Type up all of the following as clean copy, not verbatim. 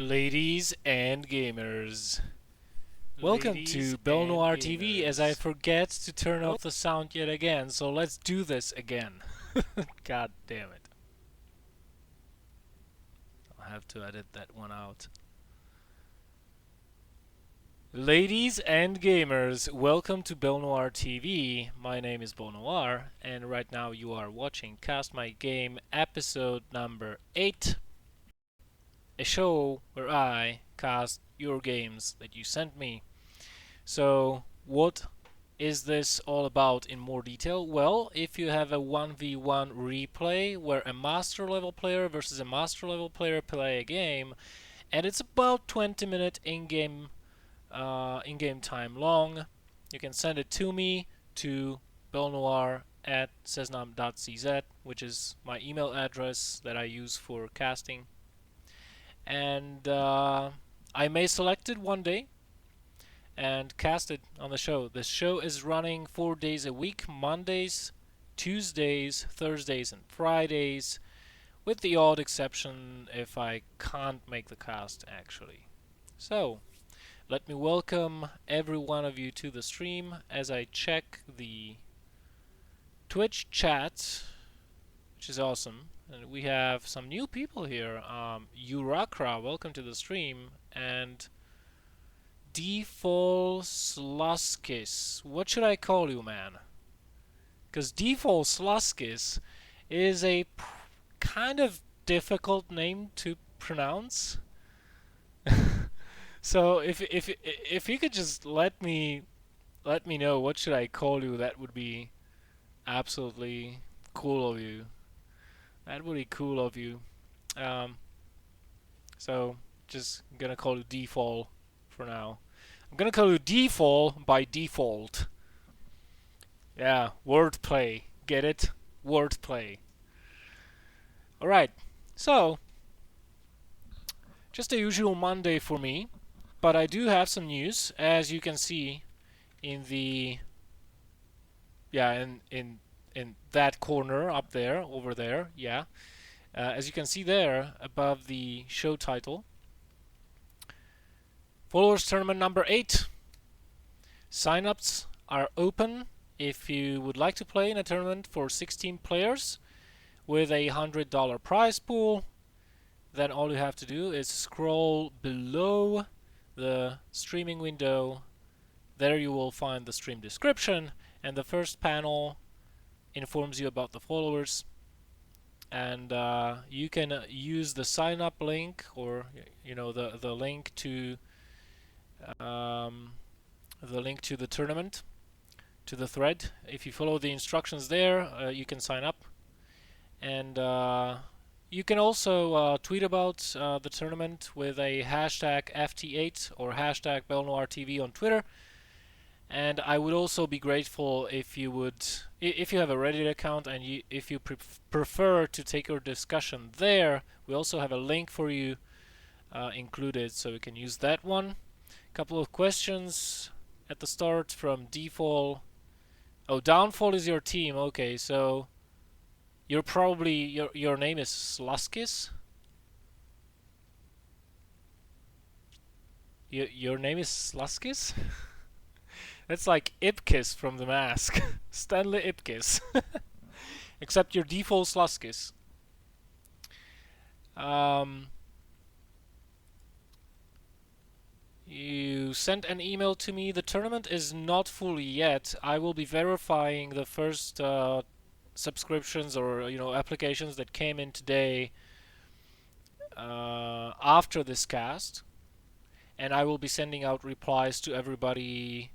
Ladies and gamers, welcome to Ladies and BelleNOiRtv as I gamers. forget to turn Oh, off the sound yet again, so let's do this again. God damn it. I'll have to edit that one out. Ladies and gamers, welcome to BelleNOiRtv. My name is BelleNOir, and right now you are watching Cast My Game episode number 8, a show where I cast your games that you sent me. So, what is this all about in more detail? Well, if you have a 1v1 replay where a master level player versus a master level player play a game, and it's about 20-minute in-game time long, you can send it to me to BelleNOir@cesnam.cz, which is my email address that I use for casting. And I may select it one day and cast it on the show. The show is running 4 days a week, Mondays, Tuesdays, Thursdays, and Fridays, with the odd exception if I can't make the cast actually. So, let me welcome every one of you to the stream as I check the Twitch chat, which is awesome. And we have some new people here. Urakra, welcome to the stream, and Default Sluskis. What should I call you, man? Because Default Sluskis is a kind of difficult name to pronounce. So if you could just let me know what should I call you, that would be absolutely cool of you. That would be cool of you. Um, so just gonna call you Default for now. I'm gonna call you Default by default. Yeah, wordplay. Get it? Wordplay. Alright, so just a usual Monday for me, but I do have some news, as you can see in the in that corner up there, over there, yeah. As you can see there above the show title, Followers Tournament number 8. Sign-ups are open if you would like to play in a tournament for 16 players with a $100 prize pool. Then all you have to do is scroll below the streaming window. There you will find the stream description, and the first panel informs you about the followers. And you can use the sign up link, or the link to the tournament, to the thread. If you follow the instructions there, you can sign up. And you can also tweet about the tournament with a hashtag FT8 or hashtag BelleNOiRtv on Twitter. And I would also be grateful if you would, if you have a Reddit account and if you prefer to take your discussion there, we also have a link for you included, so you can use that one. Couple of questions at the start from Default. Oh, Downfall is your team. Okay, so you're probably your name is Sluskis. Your name is Sluskis. That's like Ipkiss from The Mask. Stanley Ipkiss. Except your Default Sluskis. You sent an email to me. The tournament is not full yet. I will be verifying the first subscriptions or applications that came in today after this cast, and I will be sending out replies to everybody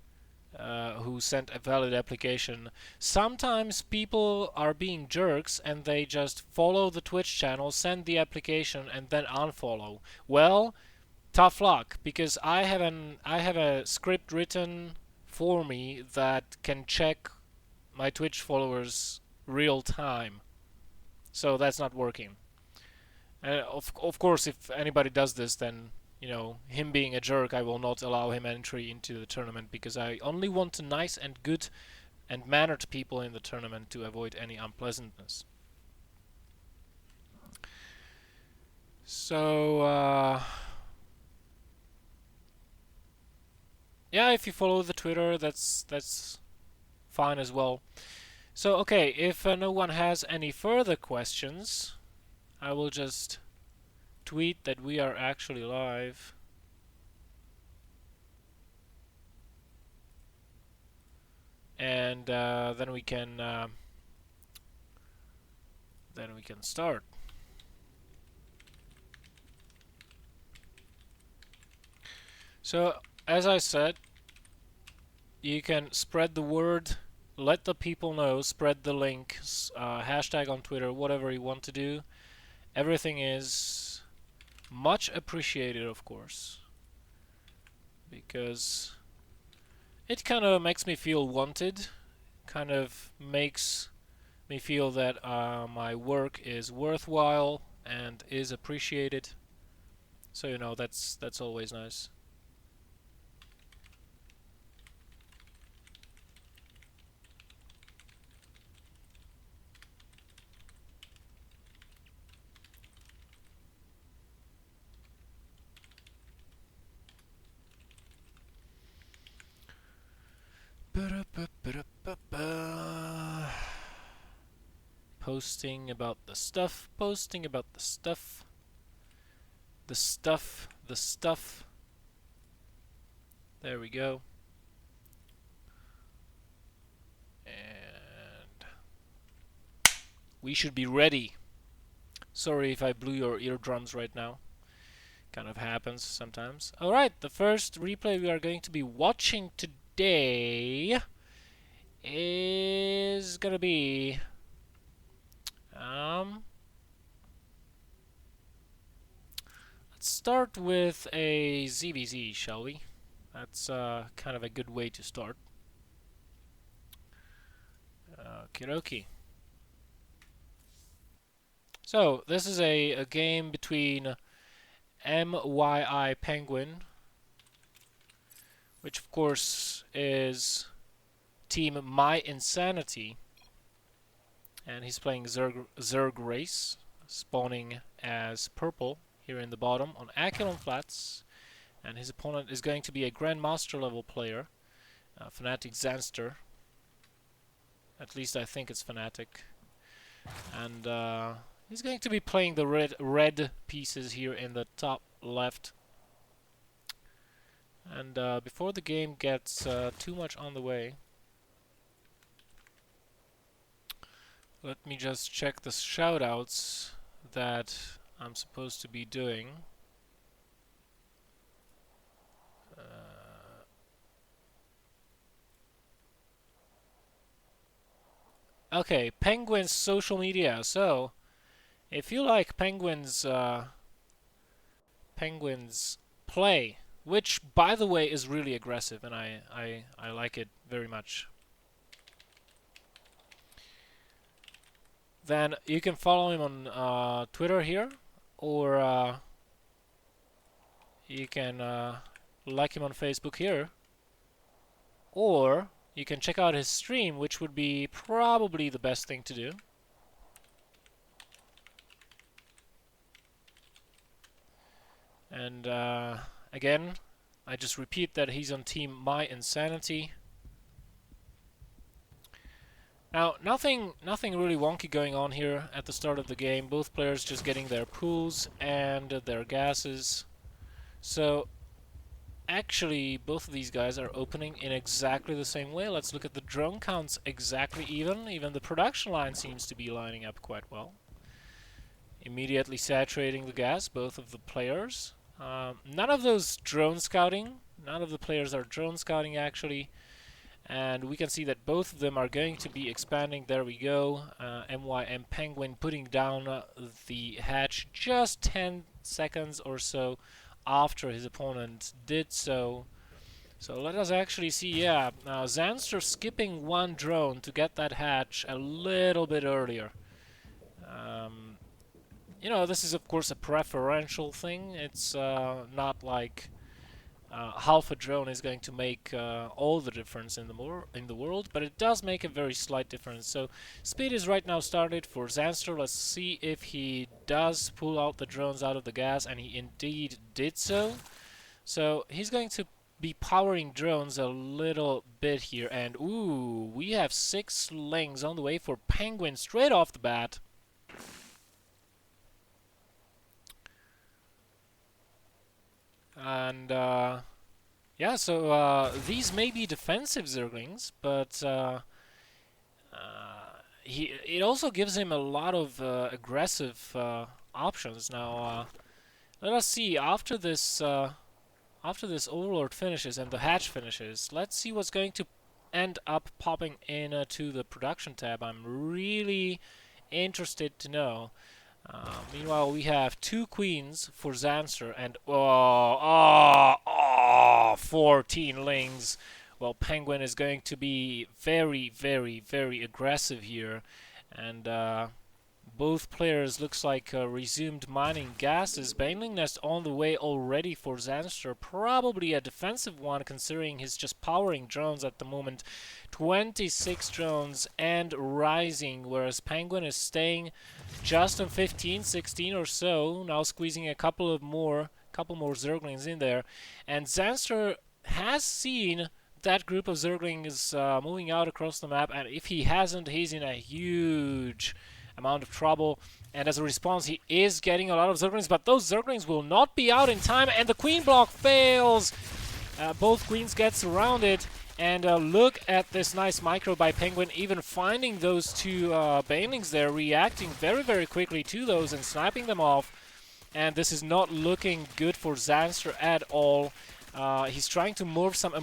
who sent a valid application. Sometimes people are being jerks and they just follow the Twitch channel, send the application, and then unfollow. Well, tough luck, because I have a script written for me that can check my Twitch followers real time. So that's not working. Of course, if anybody does this, then him being a jerk, I will not allow him entry into the tournament, because I only want nice and good and mannered people in the tournament to avoid any unpleasantness. So Yeah, if you follow the Twitter, that's fine as well. So, okay, if no one has any further questions, I will just tweet that we are actually live. And then we can start. So, as I said, you can spread the word, let the people know, spread the link, hashtag on Twitter, whatever you want to do. Everything is much appreciated, of course, because it kind of makes me feel wanted, kind of makes me feel that my work is worthwhile and is appreciated. So you know, that's always nice. Posting about the stuff, posting about the stuff, the stuff, the stuff. There we go. And we should be ready. Sorry if I blew your eardrums right now. Kind of happens sometimes. Alright, the first replay we are going to be watching today is gonna be let's start with a ZVZ, shall we? That's kind of a good way to start. Okie dokie. So, this is a game between MYI Penguin, which of course is Team My Insanity, and he's playing Zerg Race, spawning as purple here in the bottom on Aquilon Flats, and his opponent is going to be a Grandmaster level player, Fnatic Zanster. At least I think it's Fnatic. And he's going to be playing the red pieces here in the top left. And before the game gets too much on the way, let me just check the shoutouts that I'm supposed to be doing. Okay, Penguin's social media. So, if you like Penguin's play, which by the way is really aggressive, and I like it very much, then you can follow him on Twitter here, or you can like him on Facebook here, or you can check out his stream, which would be probably the best thing to do. And again, I just repeat that he's on Team My Insanity. Now, nothing really wonky going on here at the start of the game. Both players just getting their pools and their gases. So, actually, both of these guys are opening in exactly the same way. Let's look at the drone counts, exactly even. Even the production line seems to be lining up quite well. Immediately saturating the gas, both of the players. None of those drone scouting. None of the players are drone scouting, actually. And we can see that both of them are going to be expanding. There we go. MYM Penguin putting down the hatch just 10 seconds or so after his opponent did so. So let us actually see, yeah, Zanster skipping one drone to get that hatch a little bit earlier. You know, this is of course a preferential thing. It's not like half a drone is going to make all the difference in the world, but it does make a very slight difference. So speed is right now started for Zanster. Let's see if he does pull out the drones out of the gas, and he indeed did so. So he's going to be powering drones a little bit here. And ooh, we have 6 slings on the way for Penguin straight off the bat. And yeah, so these may be defensive Zerglings, but it also gives him a lot of aggressive options. Now, let us see after this Overlord finishes and the hatch finishes. Let's see what's going to end up popping into the production tab. I'm really interested to know. Meanwhile, we have 2 queens for Zanster and 14 lings. Well, Penguin is going to be very, very, very aggressive here, and both players looks like resumed mining gases. Baneling Nest on the way already for Zanster. Probably a defensive one considering he's just powering drones at the moment. 26 drones and rising, whereas Penguin is staying just on 15, 16 or so. Now squeezing a couple more Zerglings in there. And Zanster has seen that group of Zerglings moving out across the map, and if he hasn't, he's in a huge amount of trouble, and as a response he is getting a lot of Zerglings, but those Zerglings will not be out in time, and the queen block fails. Both queens get surrounded, and look at this nice micro by Penguin, even finding those 2 banelings there, reacting very, very quickly to those and sniping them off, and this is not looking good for Zanster at all. He's trying to morph some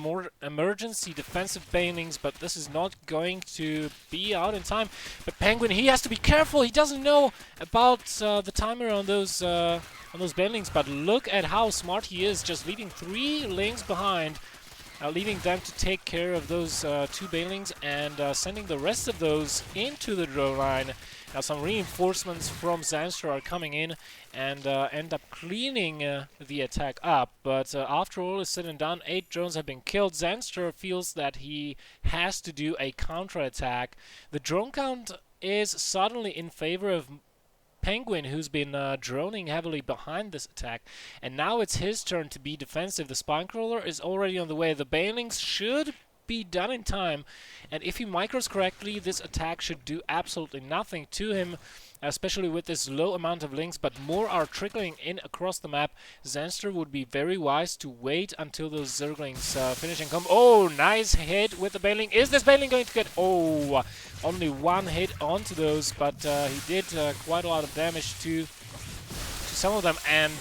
emergency defensive banelings, but this is not going to be out in time. But Penguin, he has to be careful. He doesn't know about the timer on those banelings, but look at how smart he is, just leaving 3 lings behind, leaving them to take care of those 2 banelings and sending the rest of those into the drone line. Now some reinforcements from Zanster are coming in and end up cleaning the attack up, but after all is said and done, 8 drones have been killed. Zanster feels that he has to do a counter-attack. The drone count is suddenly in favor of Penguin, who's been droning heavily behind this attack, and now it's his turn to be defensive. The Spinecrawler is already on the way. The banelings should be done in time, and if he micros correctly, this attack should do absolutely nothing to him, especially with this low amount of links, but more are trickling in across the map. Zanster would be very wise to wait until those Zerglings finish and come. Oh, nice hit with the baneling. Is this baneling going to get... Oh, only 1 hit onto those, but he did quite a lot of damage to some of them, and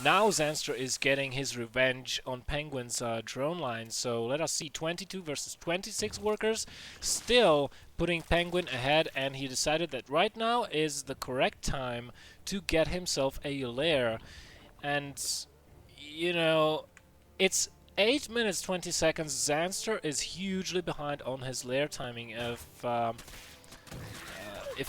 now Zanster is getting his revenge on Penguin's drone line. So let us see, 22 versus 26 workers, still putting Penguin ahead, and he decided that right now is the correct time to get himself a lair. And, you know, it's 8 minutes 20 seconds. Zanster is hugely behind on his lair timing. If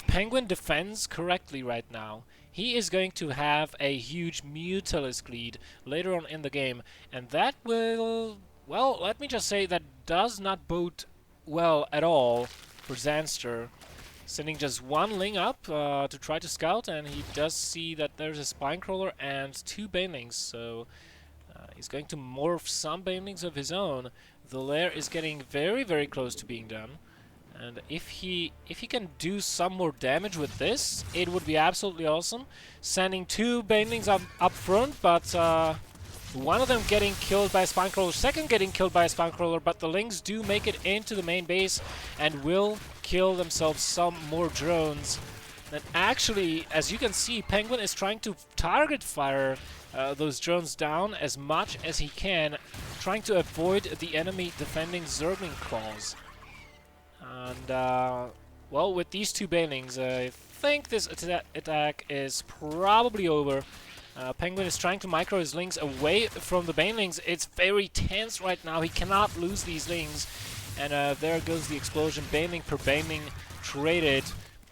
Penguin defends correctly right now, he is going to have a huge Mutalisk lead later on in the game, and that will, well, let me just say, that does not bode well at all for Zanster. Sending just 1 ling up to try to scout, and he does see that there's a Spinecrawler and 2 banelings, so he's going to morph some banelings of his own. The lair is getting very, very close to being done. And if he can do some more damage with this, it would be absolutely awesome. Sending 2 banelings up front, but one of them getting killed by a Spinecrawler, second getting killed by a Spinecrawler, but the lings do make it into the main base and will kill themselves some more drones. And actually, as you can see, Penguin is trying to target fire those drones down as much as he can, trying to avoid the enemy defending Zergling claws. And, well, with these 2 banelings, I think this attack is probably over. Penguin is trying to micro his lings away from the banelings. It's very tense right now. He cannot lose these lings. And there goes the explosion. Baneling per baneling traded.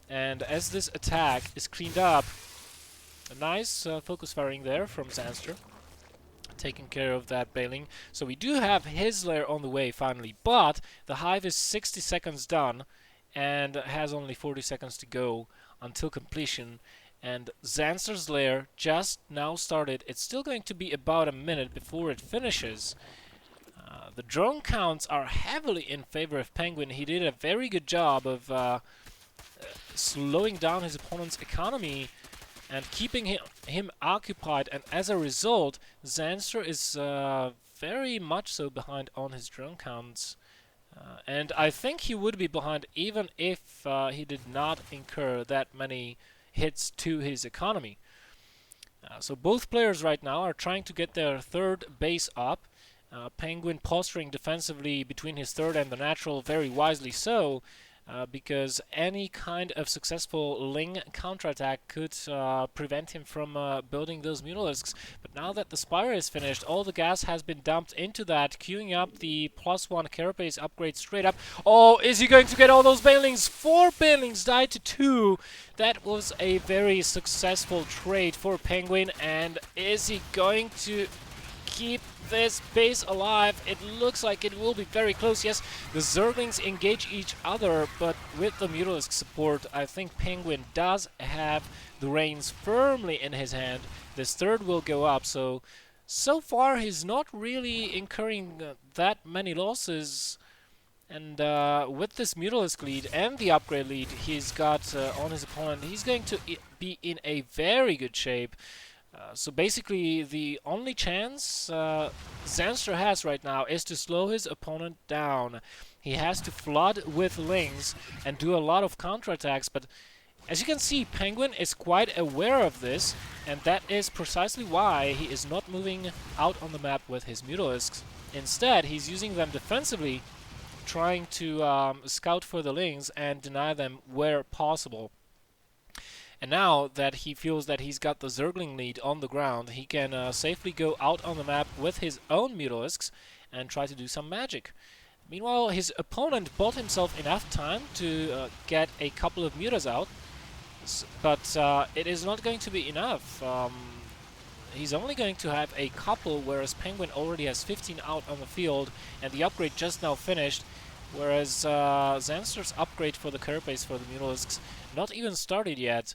And as this attack is cleaned up, a nice focus firing there from Zanster, taking care of that baneling. So we do have his lair on the way finally, but the hive is 60 seconds done and has only 40 seconds to go until completion. And Zanster's lair just now started. It's still going to be about a minute before it finishes. The drone counts are heavily in favor of Penguin. He did a very good job of slowing down his opponent's economy and keeping him occupied, and as a result, Zanster is very much so behind on his drone counts. And I think he would be behind even if he did not incur that many hits to his economy. So both players right now are trying to get their third base up. Penguin posturing defensively between his third and the natural, very wisely so, because any kind of successful Ling counterattack could prevent him from building those Mutalisks. But now that the Spire is finished, all the gas has been dumped into that, queuing up the +1 carapace upgrade straight up. Oh, is he going to get all those Banelings? 4 Banelings died to 2. That was a very successful trade for Penguin, and is he going to keep this base alive? It looks like it will be very close. Yes, the Zerglings engage each other, but with the Mutalisk support, I think Penguin does have the reins firmly in his hand. This third will go up, so far he's not really incurring that many losses. And with this Mutalisk lead and the upgrade lead he's got on his opponent, he's going to be in a very good shape. So basically, the only chance Zanster has right now is to slow his opponent down. He has to flood with Lings and do a lot of counterattacks, but as you can see, Penguin is quite aware of this, and that is precisely why he is not moving out on the map with his Mutalisks. Instead, he's using them defensively, trying to scout for the Lings and deny them where possible. And now that he feels that he's got the Zergling lead on the ground, he can safely go out on the map with his own Mutalisks and try to do some magic. Meanwhile, his opponent bought himself enough time to get a couple of Mutas out, but it is not going to be enough. He's only going to have a couple, whereas Penguin already has 15 out on the field, and the upgrade just now finished, whereas Zanster's upgrade for the carapace for the Mutalisks not even started yet.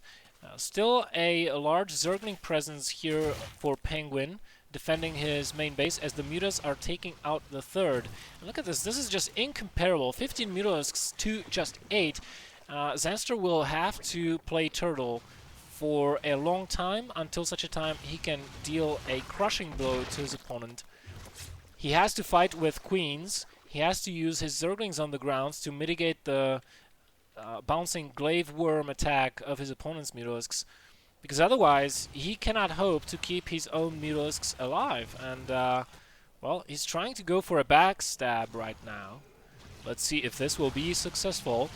Still a large Zergling presence here for Penguin, defending his main base as the Mutas are taking out the third. And look at this, this is just incomparable. 15 Mutalisks to just 8. Zanster will have to play Turtle for a long time, until such a time he can deal a crushing blow to his opponent. He has to fight with Queens. He has to use his Zerglings on the grounds to mitigate the bouncing Glaive Worm attack of his opponent's Mutalisks, because otherwise he cannot hope to keep his own Mutalisks alive. And well, he's trying to go for a backstab right now. Let's see if this will be successful.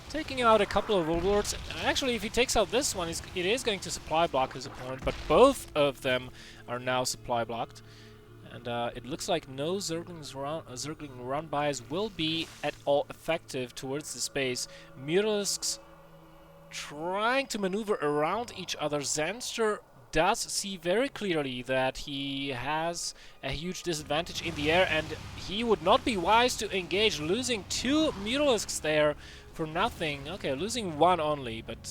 Taking out a couple of Warlords. Actually, if he takes out this one, it is going to supply block his opponent, but both of them are now supply blocked. And it looks like no Zergling run-bys will be at all effective towards the space. Mutalisks trying to maneuver around each other. Zanster does see very clearly that he has a huge disadvantage in the air, and he would not be wise to engage, losing 2 Mutalisks there for nothing. Okay, losing 1 only, but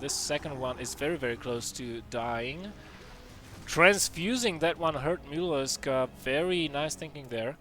this second one is very, very close to dying. Transfusing that one hurt Mutalisk. Very nice thinking there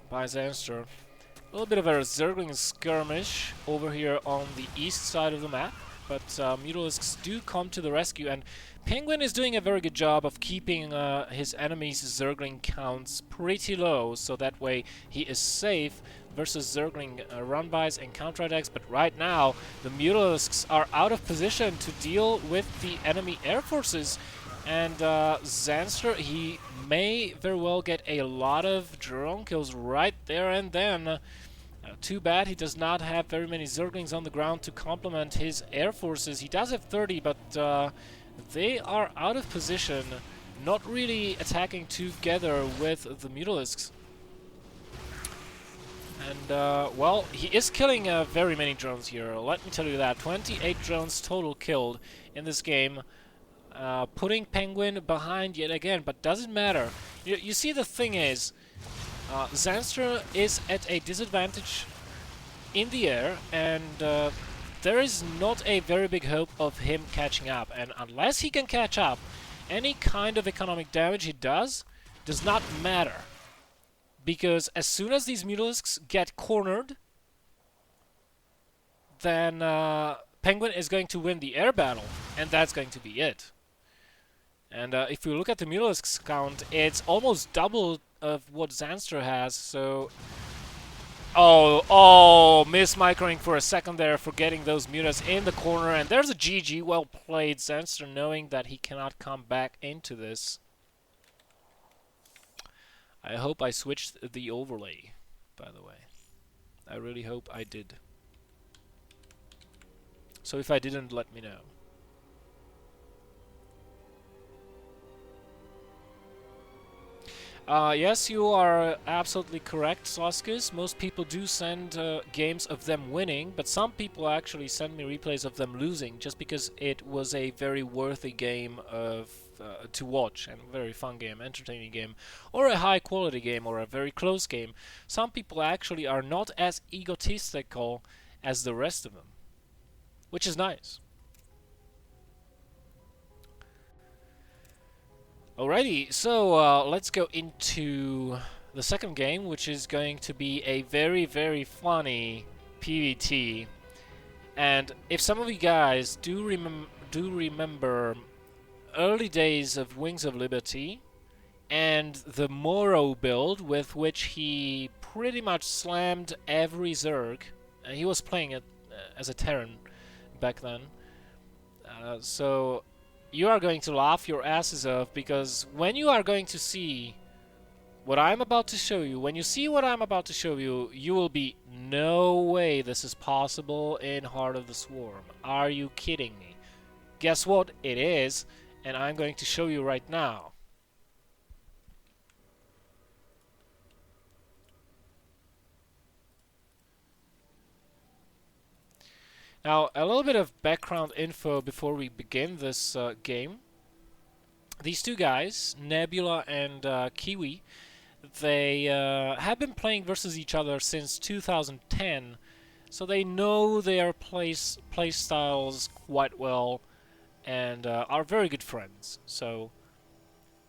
by Zanster. A little bit of a Zergling skirmish over here on the east side of the map, but Mutalisks do come to the rescue, and Penguin is doing a very good job of keeping his enemy's Zergling counts pretty low, so that way he is safe versus Zergling run-bys and counterattacks. But right now, the Mutalisks are out of position to deal with the enemy air forces. And Zanster, he may very well get a lot of drone kills right there and then. Too bad he does not have very many Zerglings on the ground to complement his air forces. He does have 30, but they are out of position, not really attacking together with the Mutalisks. And, well, he is killing very many drones here, let me tell you that. 28 drones total killed in this game. Putting Penguin behind yet again, but doesn't matter. You see, the thing is, Zanster is at a disadvantage in the air, and there is not a very big hope of him catching up. And unless he can catch up, any kind of economic damage he does not matter. because as soon as these Mutalisks get cornered, then Penguin is going to win the air battle, and that's going to be it. And if we look at the Mutalisks count, it's almost double of what Zanster has, so... Oh, mismicroing for a second there, forgetting those mutas in the corner, and there's a GG. Well played, Zanster, knowing that he cannot come back into this. I hope I switched the overlay, by the way. I really hope I did. So if I didn't, let me know. Yes, you are absolutely correct, Soskus. Most people do send games of them winning, but some people actually send me replays of them losing, just because it was a very worthy game of to watch, and a very fun game, entertaining game, or a high quality game, or a very close game. Some people actually are not as egotistical as the rest of them, which is nice. Alrighty, so let's go into the second game, which is going to be a very, very funny PvT. And if some of you guys do remember early days of Wings of Liberty and the Moro build, with which he pretty much slammed every Zerg, he was playing it as a Terran back then. So you are going to laugh your asses off, because when you are going to see what I'm about to show you, when you see what I'm about to show you, you will be, no way this is possible in Heart of the Swarm. Are you kidding me? Guess what? It is, and I'm going to show you right now. Now, a little bit of background info before we begin this game. These two guys, Nebula and Kiwi, they have been playing versus each other since 2010, so they know their play styles quite well, and are very good friends. So,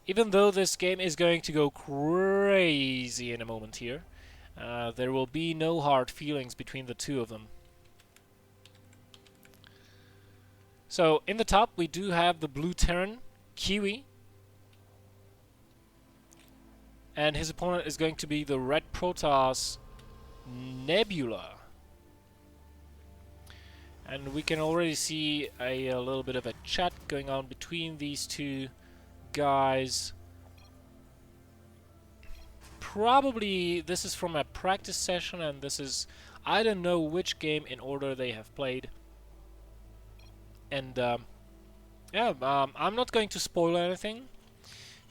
even though this game is going to go crazy in a moment here, there will be no hard feelings between the two of them. So, in the top, we do have the blue Terran, Kiwi. And his opponent is going to be the red Protoss, Nebula. And we can already see a little bit of a chat going on between these two guys. Probably this is from a practice session, and this is... I don't know which game in order they have played. And yeah, I'm not going to spoil anything.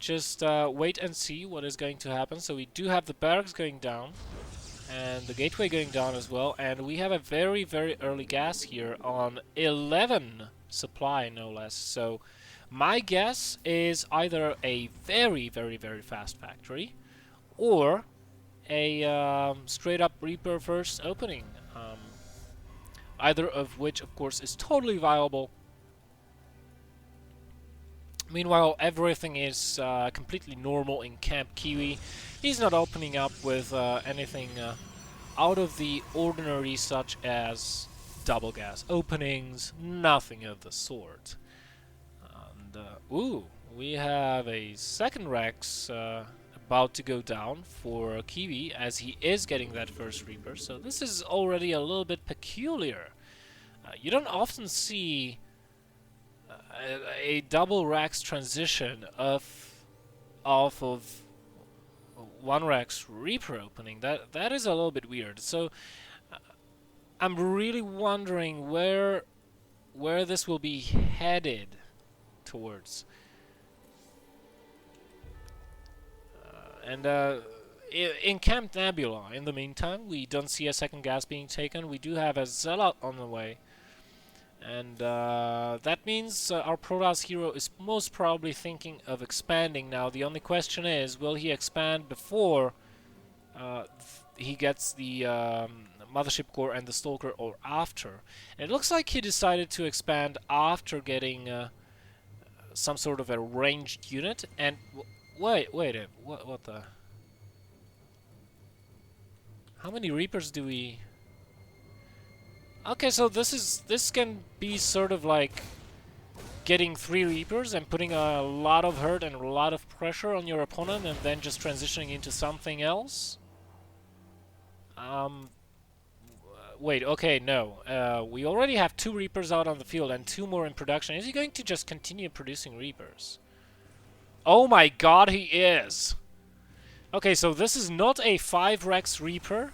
Just wait and see what is going to happen. So we do have the barracks going down, and the gateway going down as well. And we have a very, very early gas here on 11 supply, no less. So my guess is either a very, very, very fast factory, or a straight up Reaper first opening. Either of which, of course, is totally viable. Meanwhile, everything is completely normal in Camp Kiwi. He's not opening up with anything out of the ordinary, such as double gas openings, nothing of the sort. And, ooh, we have a second Rex about to go down for Kiwi, as he is getting that first Reaper, so this is already a little bit peculiar. You don't often see a double Rex transition off of one Rex Reaper opening. That is a little bit weird. So I'm really wondering where this will be headed towards. In Camp Nebula, in the meantime, we don't see a second gas being taken. We do have a Zealot on the way. And that means our Protoss hero is most probably thinking of expanding now. The only question is, will he expand before he gets the Mothership Core and the Stalker, or after? And it looks like he decided to expand after getting some sort of a ranged unit. And wait, what the... How many Reapers do we... Okay, so this can be sort of like getting 3 Reapers and putting a lot of hurt and a lot of pressure on your opponent and then just transitioning into something else. Wait, okay, no. We already have 2 Reapers out on the field and 2 more in production. Is he going to just continue producing Reapers? Oh my god, he is! Okay, so this is not a 5 Rex Reaper,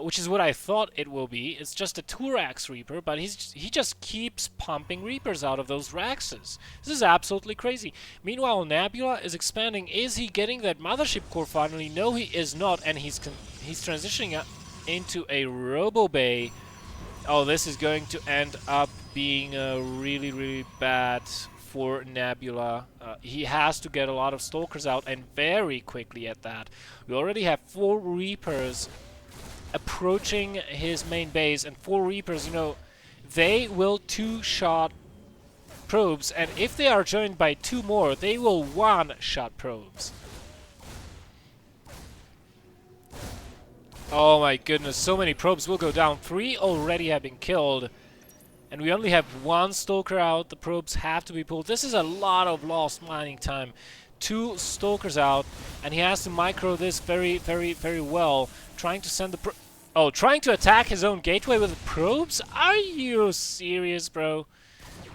which is what I thought it will be. It's just a 2 Rex Reaper, but he just keeps pumping Reapers out of those Rexes. This is absolutely crazy. Meanwhile, Nebula is expanding. Is he getting that Mothership Core finally? No, he is not, and he's transitioning into a Robo Bay. Oh, this is going to end up being really, really bad for Nebula. He has to get a lot of Stalkers out, and very quickly at that. We already have 4 Reapers approaching his main base, and 4 Reapers, you know, they will 2-shot probes, and if they are joined by 2 more, they will 1-shot probes. Oh my goodness, so many probes will go down. 3 already have been killed, and we only have 1 Stalker out. The probes have to be pulled. This is a lot of lost mining time. 2 Stalkers out, and he has to micro this very, very, very well. Trying to send the trying to attack his own gateway with probes? Are you serious, bro?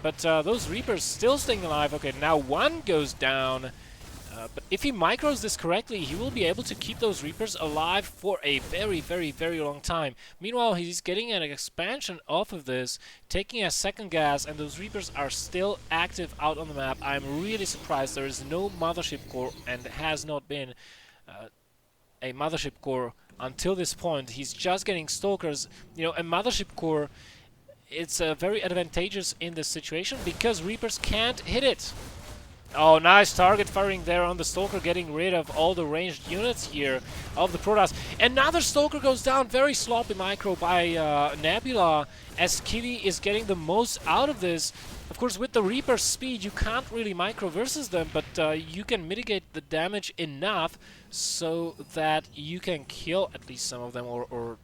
But those Reapers still staying alive. Okay, now 1 goes down. But if he micros this correctly, he will be able to keep those Reapers alive for a very, very, very long time. Meanwhile, he's getting an expansion off of this, taking a second gas, and those Reapers are still active out on the map. I'm really surprised there is no Mothership Core, and has not been a Mothership Core until this point. He's just getting Stalkers. You know, a Mothership Core, it's very advantageous in this situation because Reapers can't hit it. Oh, nice target firing there on the Stalker, getting rid of all the ranged units here of the Protoss. Another Stalker goes down, very sloppy micro by Nebula, as Kiwi is getting the most out of this. Of course, with the Reaper speed, you can't really micro versus them, but you can mitigate the damage enough so that you can kill at least some of them, or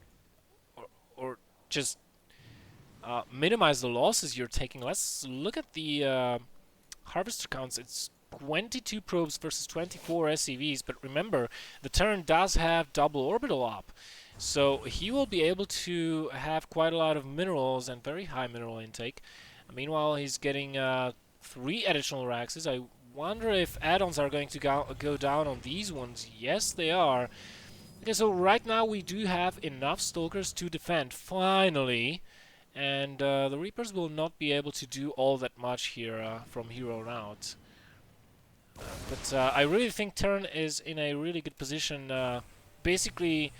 just minimize the losses you're taking. Let's look at the harvester counts. It's 22 probes versus 24 SCVs, but remember, the Terran does have double orbital op, so he will be able to have quite a lot of minerals and very high mineral intake. Meanwhile, he's getting 3 additional Raxes. I wonder if add-ons are going to go down on these ones. Yes, they are. Okay, so right now we do have enough Stalkers to defend, finally. And the Reapers will not be able to do all that much here from here on out. But I really think Terran is in a really good position. Basically,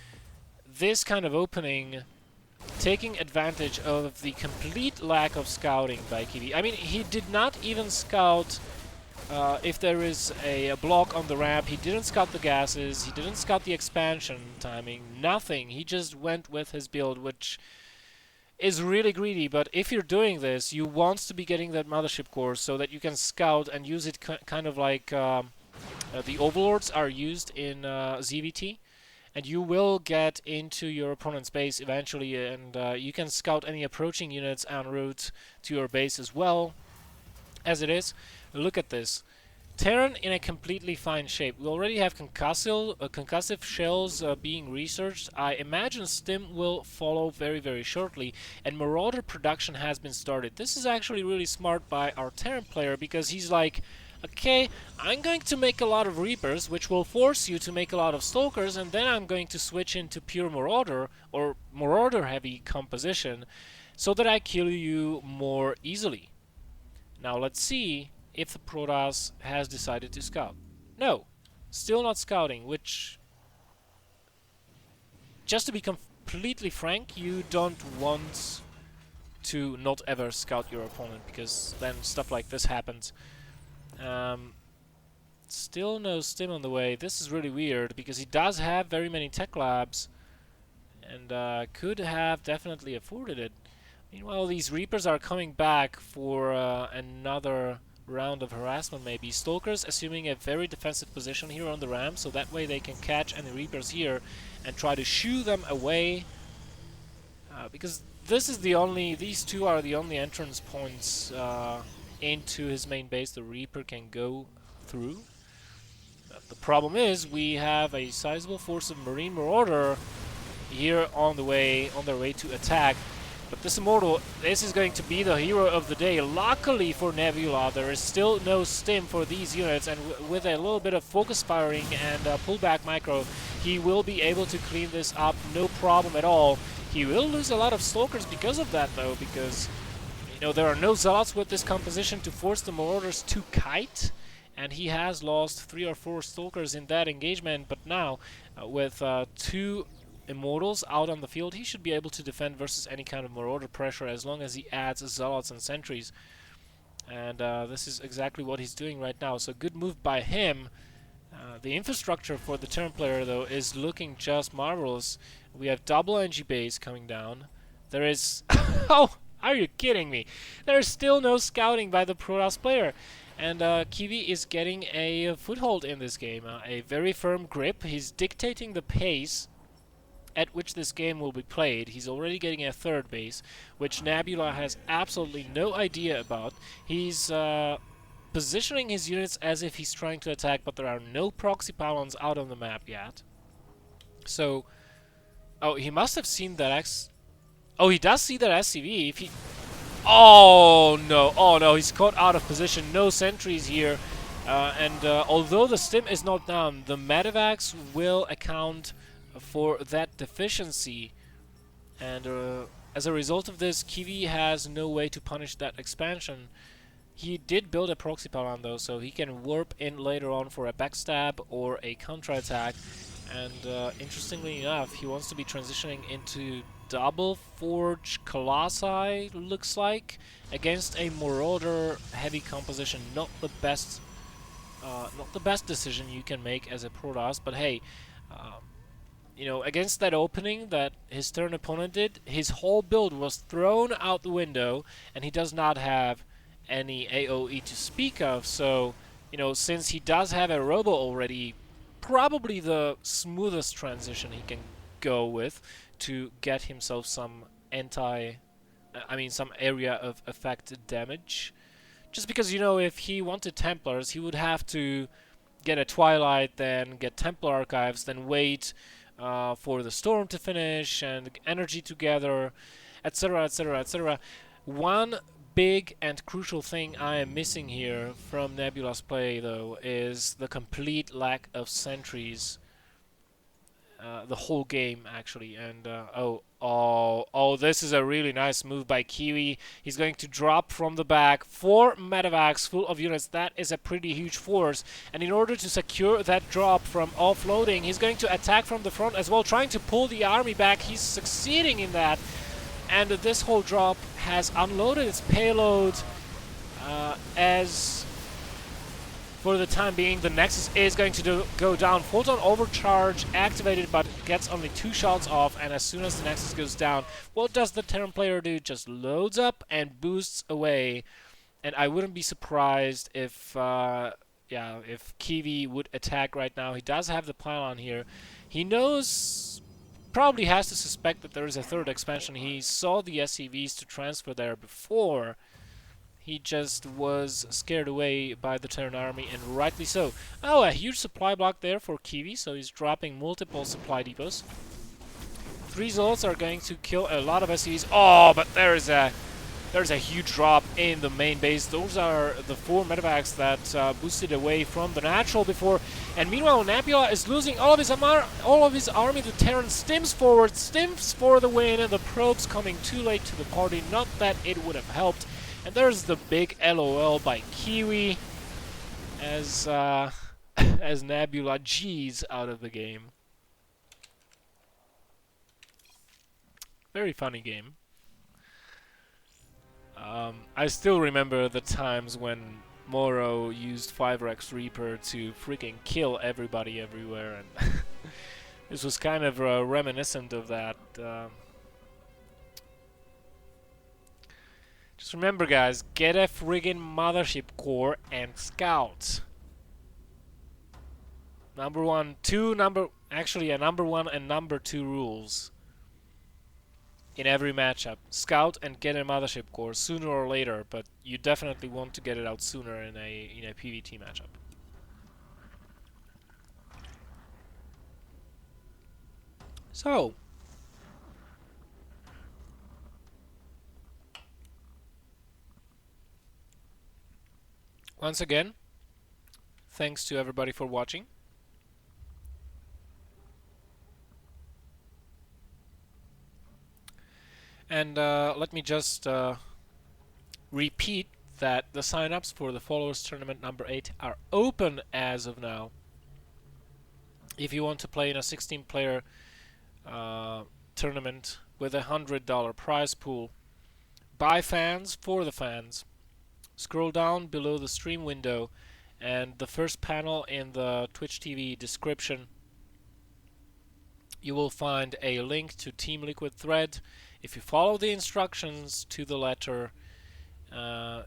this kind of opening, taking advantage of the complete lack of scouting by Kiwi. I mean, he did not even scout if there is a block on the ramp. He didn't scout the gases. He didn't scout the expansion timing. Nothing. He just went with his build, which is really greedy. But if you're doing this, you want to be getting that Mothership Core so that you can scout and use it kind of like the Overlords are used in ZVT. And you will get into your opponent's base eventually, and you can scout any approaching units en route to your base as well. As it is, look at this. Terran in a completely fine shape. We already have concussive shells being researched. I imagine Stim will follow very, very shortly. And Marauder production has been started. This is actually really smart by our Terran player, because he's like, okay, I'm going to make a lot of Reapers, which will force you to make a lot of Stalkers, and then I'm going to switch into pure Marauder, or Marauder-heavy composition, so that I kill you more easily. Now let's see if the Protoss has decided to scout. No, still not scouting, which, just to be completely frank, you don't want to not ever scout your opponent, because then stuff like this happens. Still no Stim on the way. This is really weird, because he does have very many tech labs, and could have definitely afforded it. Meanwhile, these Reapers are coming back for another round of harassment maybe. Stalkers assuming a very defensive position here on the ramp, so that way they can catch any Reapers here and try to shoo them away. Because these two are the only entrance points into his main base the Reaper can go through. The problem is we have a sizable force of Marine Marauder here on their way to attack. But this Immortal, this is going to be the hero of the day. Luckily for Nebula, there is still no stim for these units, and with a little bit of focus firing and pullback micro, he will be able to clean this up, no problem at all. He will lose a lot of Stalkers because of that, though, because there are no Zealots with this composition to force the Marauders to kite, and he has lost 3 or 4 Stalkers in that engagement. But now, with 2 Immortals out on the field, he should be able to defend versus any kind of Marauder pressure as long as he adds Zealots and Sentries. And this is exactly what he's doing right now. So good move by him. The infrastructure for the Terran player, though, is looking just marvelous. We have double NG base coming down. There is... oh, are you kidding me? There is still no scouting by the Protoss player. And Kiwi is getting a foothold in this game. A very firm grip. He's dictating the pace at which this game will be played. He's already getting a 3rd base, which Nebula has absolutely no idea about. He's positioning his units as if he's trying to attack, but there are no proxy pylons out on the map yet. So, oh, he must have seen that oh, he does see that SCV. If he... oh no, he's caught out of position. No sentries here. And although the stim is not down, the medevacs will account for that deficiency, and as a result of this, Kiwi has no way to punish that expansion. He did build a proxy pylon though, so he can warp in later on for a backstab or a counterattack. And interestingly enough, he wants to be transitioning into double forge Colossi, looks like, against a Marauder heavy composition. Not the best decision you can make as a Protoss, but hey, against that opening that his Terran opponent did, his whole build was thrown out the window, and he does not have any AoE to speak of. So, since he does have a Robo already, probably the smoothest transition he can go with to get himself some some area of effect damage. Just because, if he wanted Templars, he would have to get a Twilight, then get Templar Archives, then wait for the storm to finish and energy to gather, etc, etc, etc. One big and crucial thing I am missing here from Nebula's play, though, is the complete lack of sentries. The whole game, actually. And this is a really nice move by Kiwi. He's going to drop from the back 4 medevacs full of units. That is a pretty huge force. And in order to secure that drop from offloading, he's going to attack from the front as well, trying to pull the army back. He's succeeding in that. And this whole drop has unloaded its payload as... for the time being, the Nexus is going to go down. Photon Overcharge activated, but gets only 2 shots off, and as soon as the Nexus goes down, what does the Terran player do? Just loads up and boosts away. And I wouldn't be surprised if Kiwi would attack right now. He does have the pylon here. He knows, probably has to suspect that there is a 3rd expansion. He saw the SCVs to transfer there before. He just was scared away by the Terran army, and rightly so. Oh, a huge supply block there for Kiwi, so he's dropping multiple supply depots. 3 Zealots are going to kill a lot of SCVs. Oh, but there's a huge drop in the main base. Those are the 4 medevacs that boosted away from the natural before. And meanwhile, Nebula is losing all of his army. The Terran stims forward, stims for the win, and the probes coming too late to the party. Not that it would have helped. And there's the big LOL by Kiwi as as Nebula G's out of the game. Very funny game. I still remember the times when Moro used 5Rex Reaper to freaking kill everybody everywhere, and this was kind of reminiscent of that. Just remember, guys, get a friggin' mothership core and scout. Number one, actually, a number one and number two rules in every matchup. Scout and get a mothership core sooner or later, but you definitely want to get it out sooner in a PvT matchup. So, once again, thanks to everybody for watching. And let me just repeat that the sign-ups for the Followers Tournament number 8 are open as of now. If you want to play in a 16-player tournament with a $100 prize pool by fans for the fans, scroll down below the stream window and the first panel in the Twitch TV description. You will find a link to Team Liquid thread. If you follow the instructions to the letter,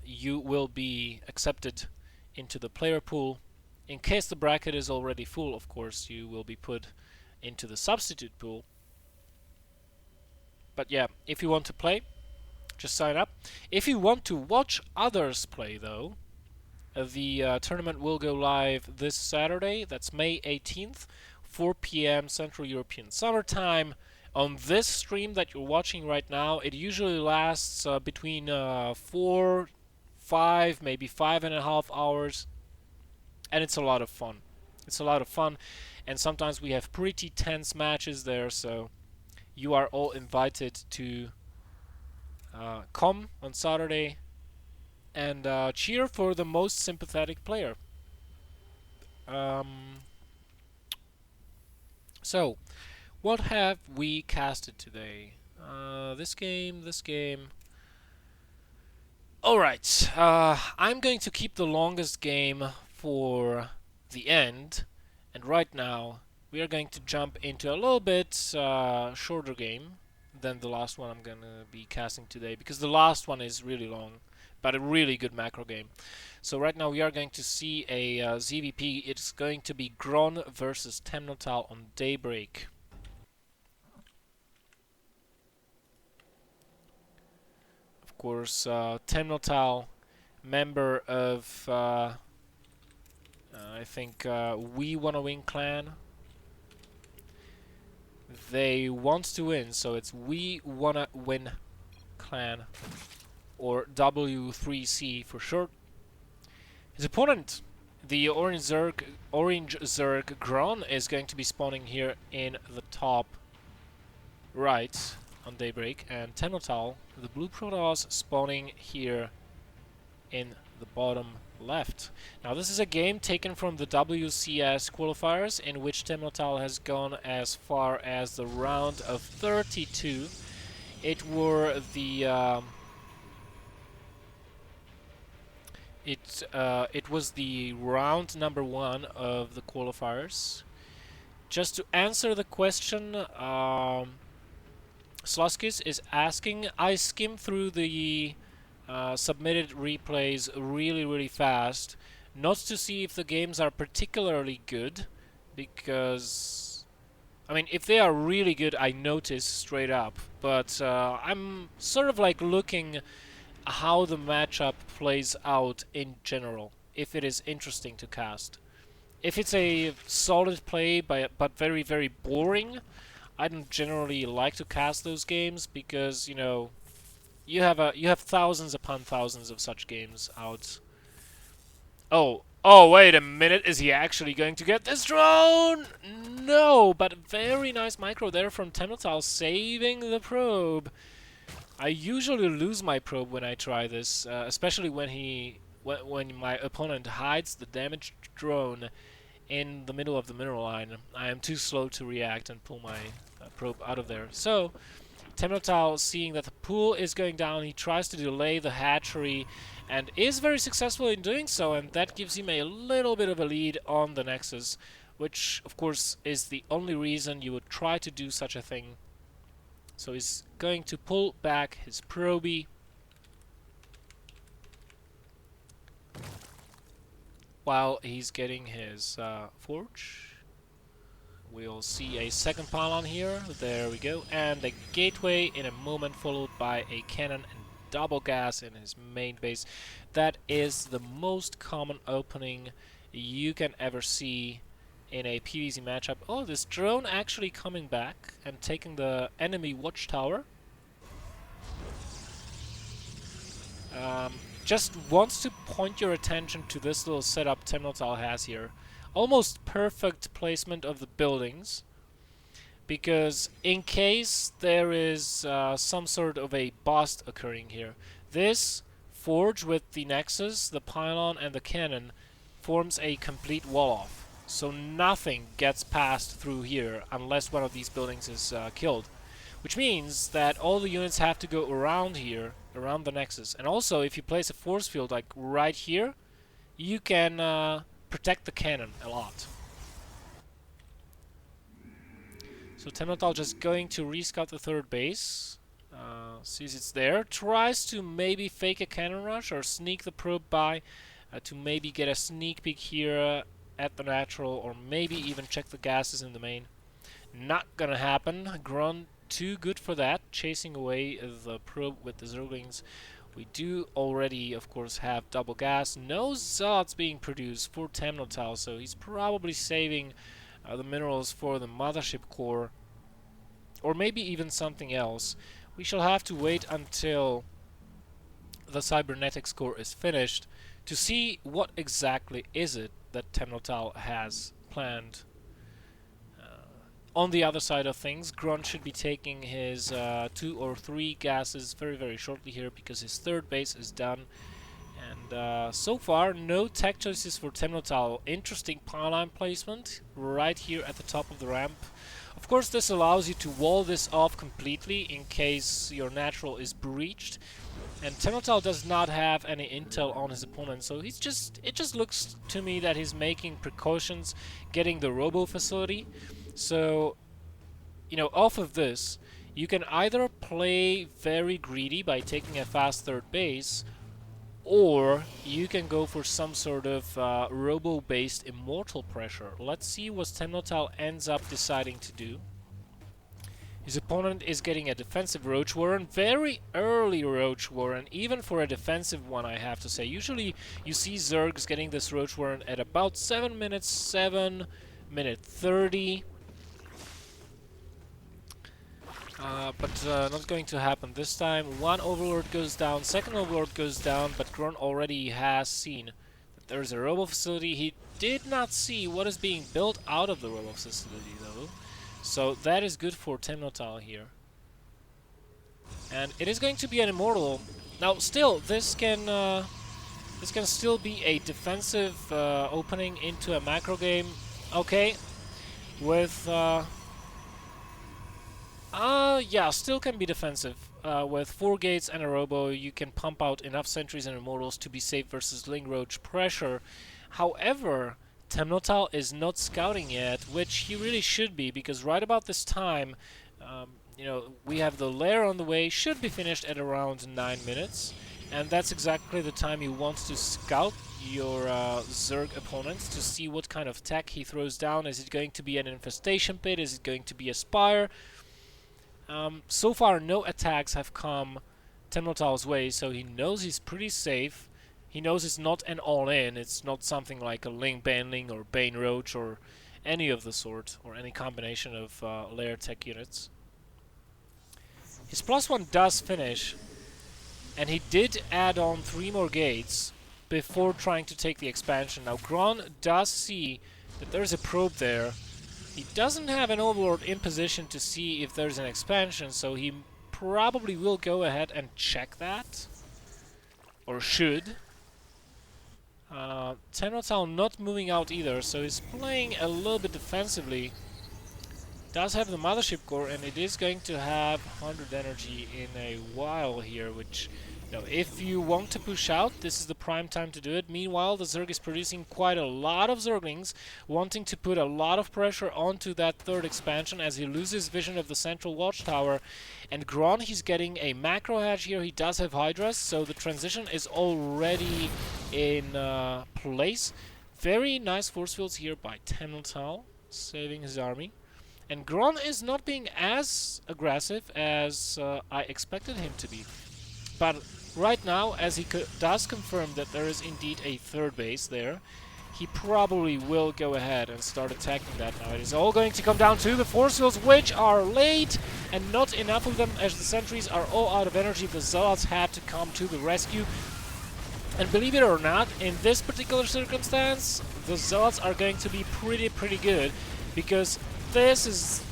you will be accepted into the player pool. In case the bracket is already full, of course, you will be put into the substitute pool. But yeah, if you want to play, just sign up. If you want to watch others play, though, the tournament will go live this Saturday. That's May 18th, 4 p.m. Central European Summer Time. On this stream that you're watching right now, it usually lasts between 4, 5, maybe 5.5 hours. And it's a lot of fun. It's a lot of fun. And sometimes we have pretty tense matches there, so you are all invited to come on Saturday and cheer for the most sympathetic player. So, what have we casted today? This game. Alright, I'm going to keep the longest game for the end, and right now we are going to jump into a little bit shorter game than the last one I'm gonna be casting today, because the last one is really long, but a really good macro game. So right now we are going to see a ZVP. It's going to be Gron versus Temnotal on Daybreak. Of course, Temnotal, member of I think We Wanna Win clan. They want to win, so it's We Wanna Win clan, or W3C for short. His opponent, the Orange Zerg Gron, is going to be spawning here in the top right on Daybreak, and Temnotal, the Blue Protoss, spawning here in the bottom left. Now this is a game taken from the WCS qualifiers, in which Temnotal has gone as far as the round of 32. It were the it was the round number 1 of the qualifiers. Just to answer the question, Sluskis is asking, I skimmed through the submitted replays really fast, not to see if the games are particularly good, because I mean, if they are really good, I notice straight up, but I'm sort of like looking how the matchup plays out in general, if it is interesting to cast. If it's a solid play but very boring, I don't generally like to cast those games, because you know, you have thousands upon thousands of such games out. Oh, wait a minute, is he actually going to get this drone? No, but very nice micro there from Temnotal, saving the probe. I usually lose my probe when I try this, especially when my opponent hides the damaged drone in the middle of the mineral line. I am too slow to react and pull my probe out of there. So Temnotal, seeing that the pool is going down, he tries to delay the hatchery and is very successful in doing so, and that gives him a little bit of a lead on the Nexus, which of course is the only reason you would try to do such a thing. So he's going to pull back his probie, while he's getting his forge. We'll see a second pylon here. There we go. And the gateway in a moment, followed by a cannon and double gas in his main base. That is the most common opening you can ever see in a PvZ matchup. Oh, this drone actually coming back and taking the enemy watchtower. Just wants to point your attention to this little setup TemnoTal has here. Almost perfect placement of the buildings, because in case there is some sort of a bust occurring here, this forge with the nexus, the pylon and the cannon forms a complete wall-off. So nothing gets passed through here unless one of these buildings is killed. Which means that all the units have to go around here, around the nexus. And also, if you place a force field like right here, you can protect the cannon a lot. So TemnoTal just going to rescout the third base. Sees it's there. Tries to maybe fake a cannon rush or sneak the probe by to maybe get a sneak peek here at the natural, or maybe even check the gases in the main. Not gonna happen. Grunt too good for that, chasing away the probe with the Zerglings. We do already, of course, have double gas. No Zods being produced for TemnoTal, so he's probably saving the minerals for the mothership core, or maybe even something else. We shall have to wait until the cybernetics core is finished to see what exactly is it that TemnoTal has planned. On the other side of things, Grunt should be taking his 2 or 3 gases very, very shortly here, because his third base is done. And so far, no tech choices for TemnoTal. Interesting pylon placement right here at the top of the ramp. Of course, this allows you to wall this off completely in case your natural is breached. And TemnoTal does not have any intel on his opponent, so it just looks to me that he's making precautions, getting the robo facility. So, you know, off of this, you can either play very greedy by taking a fast third base, or you can go for some sort of robo-based immortal pressure. Let's see what TemnoTal ends up deciding to do. His opponent is getting a defensive Roach Warren, very early Roach Warren, even for a defensive one, I have to say. Usually you see Zergs getting this Roach Warren at about 7 minutes, 7 minute 30. But not going to happen this time. One Overlord goes down, second Overlord goes down, but Gron already has seen that there's a robo facility. He did not see what is being built out of the robo facility though. So that is good for TemnoTal here. And it is going to be an immortal. Now still, this can still be a defensive opening into a macro game. Okay. With yeah, still can be defensive. With 4 gates and a robo, you can pump out enough sentries and immortals to be safe versus Ling Roach pressure. However, TemnoTal is not scouting yet, which he really should be, because right about this time, you know, we have the lair on the way, should be finished at around 9 minutes, and that's exactly the time you want to scout your Zerg opponents to see what kind of tech he throws down. Is it going to be an infestation pit? Is it going to be a spire? So far, no attacks have come TemnoTal's way, so he knows he's pretty safe. He knows it's not an all-in, it's not something like a Ling Baneling or Bane Roach or any of the sort, or any combination of layer tech units. His +1 does finish, and he did add on 3 more gates before trying to take the expansion. Now Gron does see that there's a probe there. He doesn't have an Overlord in position to see if there's an expansion, so he probably will go ahead and check that. Or should. TemnoTal not moving out either, so he's playing a little bit defensively. Does have the mothership core, and it is going to have 100 energy in a while here, which, you know, if you want to push out, this is the prime time to do it. Meanwhile, the Zerg is producing quite a lot of Zerglings, wanting to put a lot of pressure onto that third expansion as he loses vision of the central watchtower. And Gron, he's getting a macro hatch here. He does have Hydras, so the transition is already in place. Very nice force fields here by Tennotal, saving his army. And Gron is not being as aggressive as I expected him to be. But right now, as he does confirm that there is indeed a third base there, he probably will go ahead and start attacking that now. It is all going to come down to the force fields, which are late, and not enough of them as the sentries are all out of energy. The Zealots had to come to the rescue. And believe it or not, in this particular circumstance, the Zealots are going to be pretty good, because this is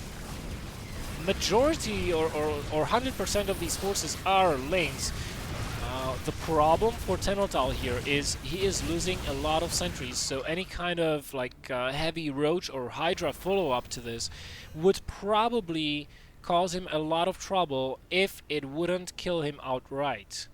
majority or 100% of these forces are links. The problem for Tennotal here is he is losing a lot of sentries, so any kind of like heavy Roach or Hydra follow-up to this would probably cause him a lot of trouble if it wouldn't kill him outright.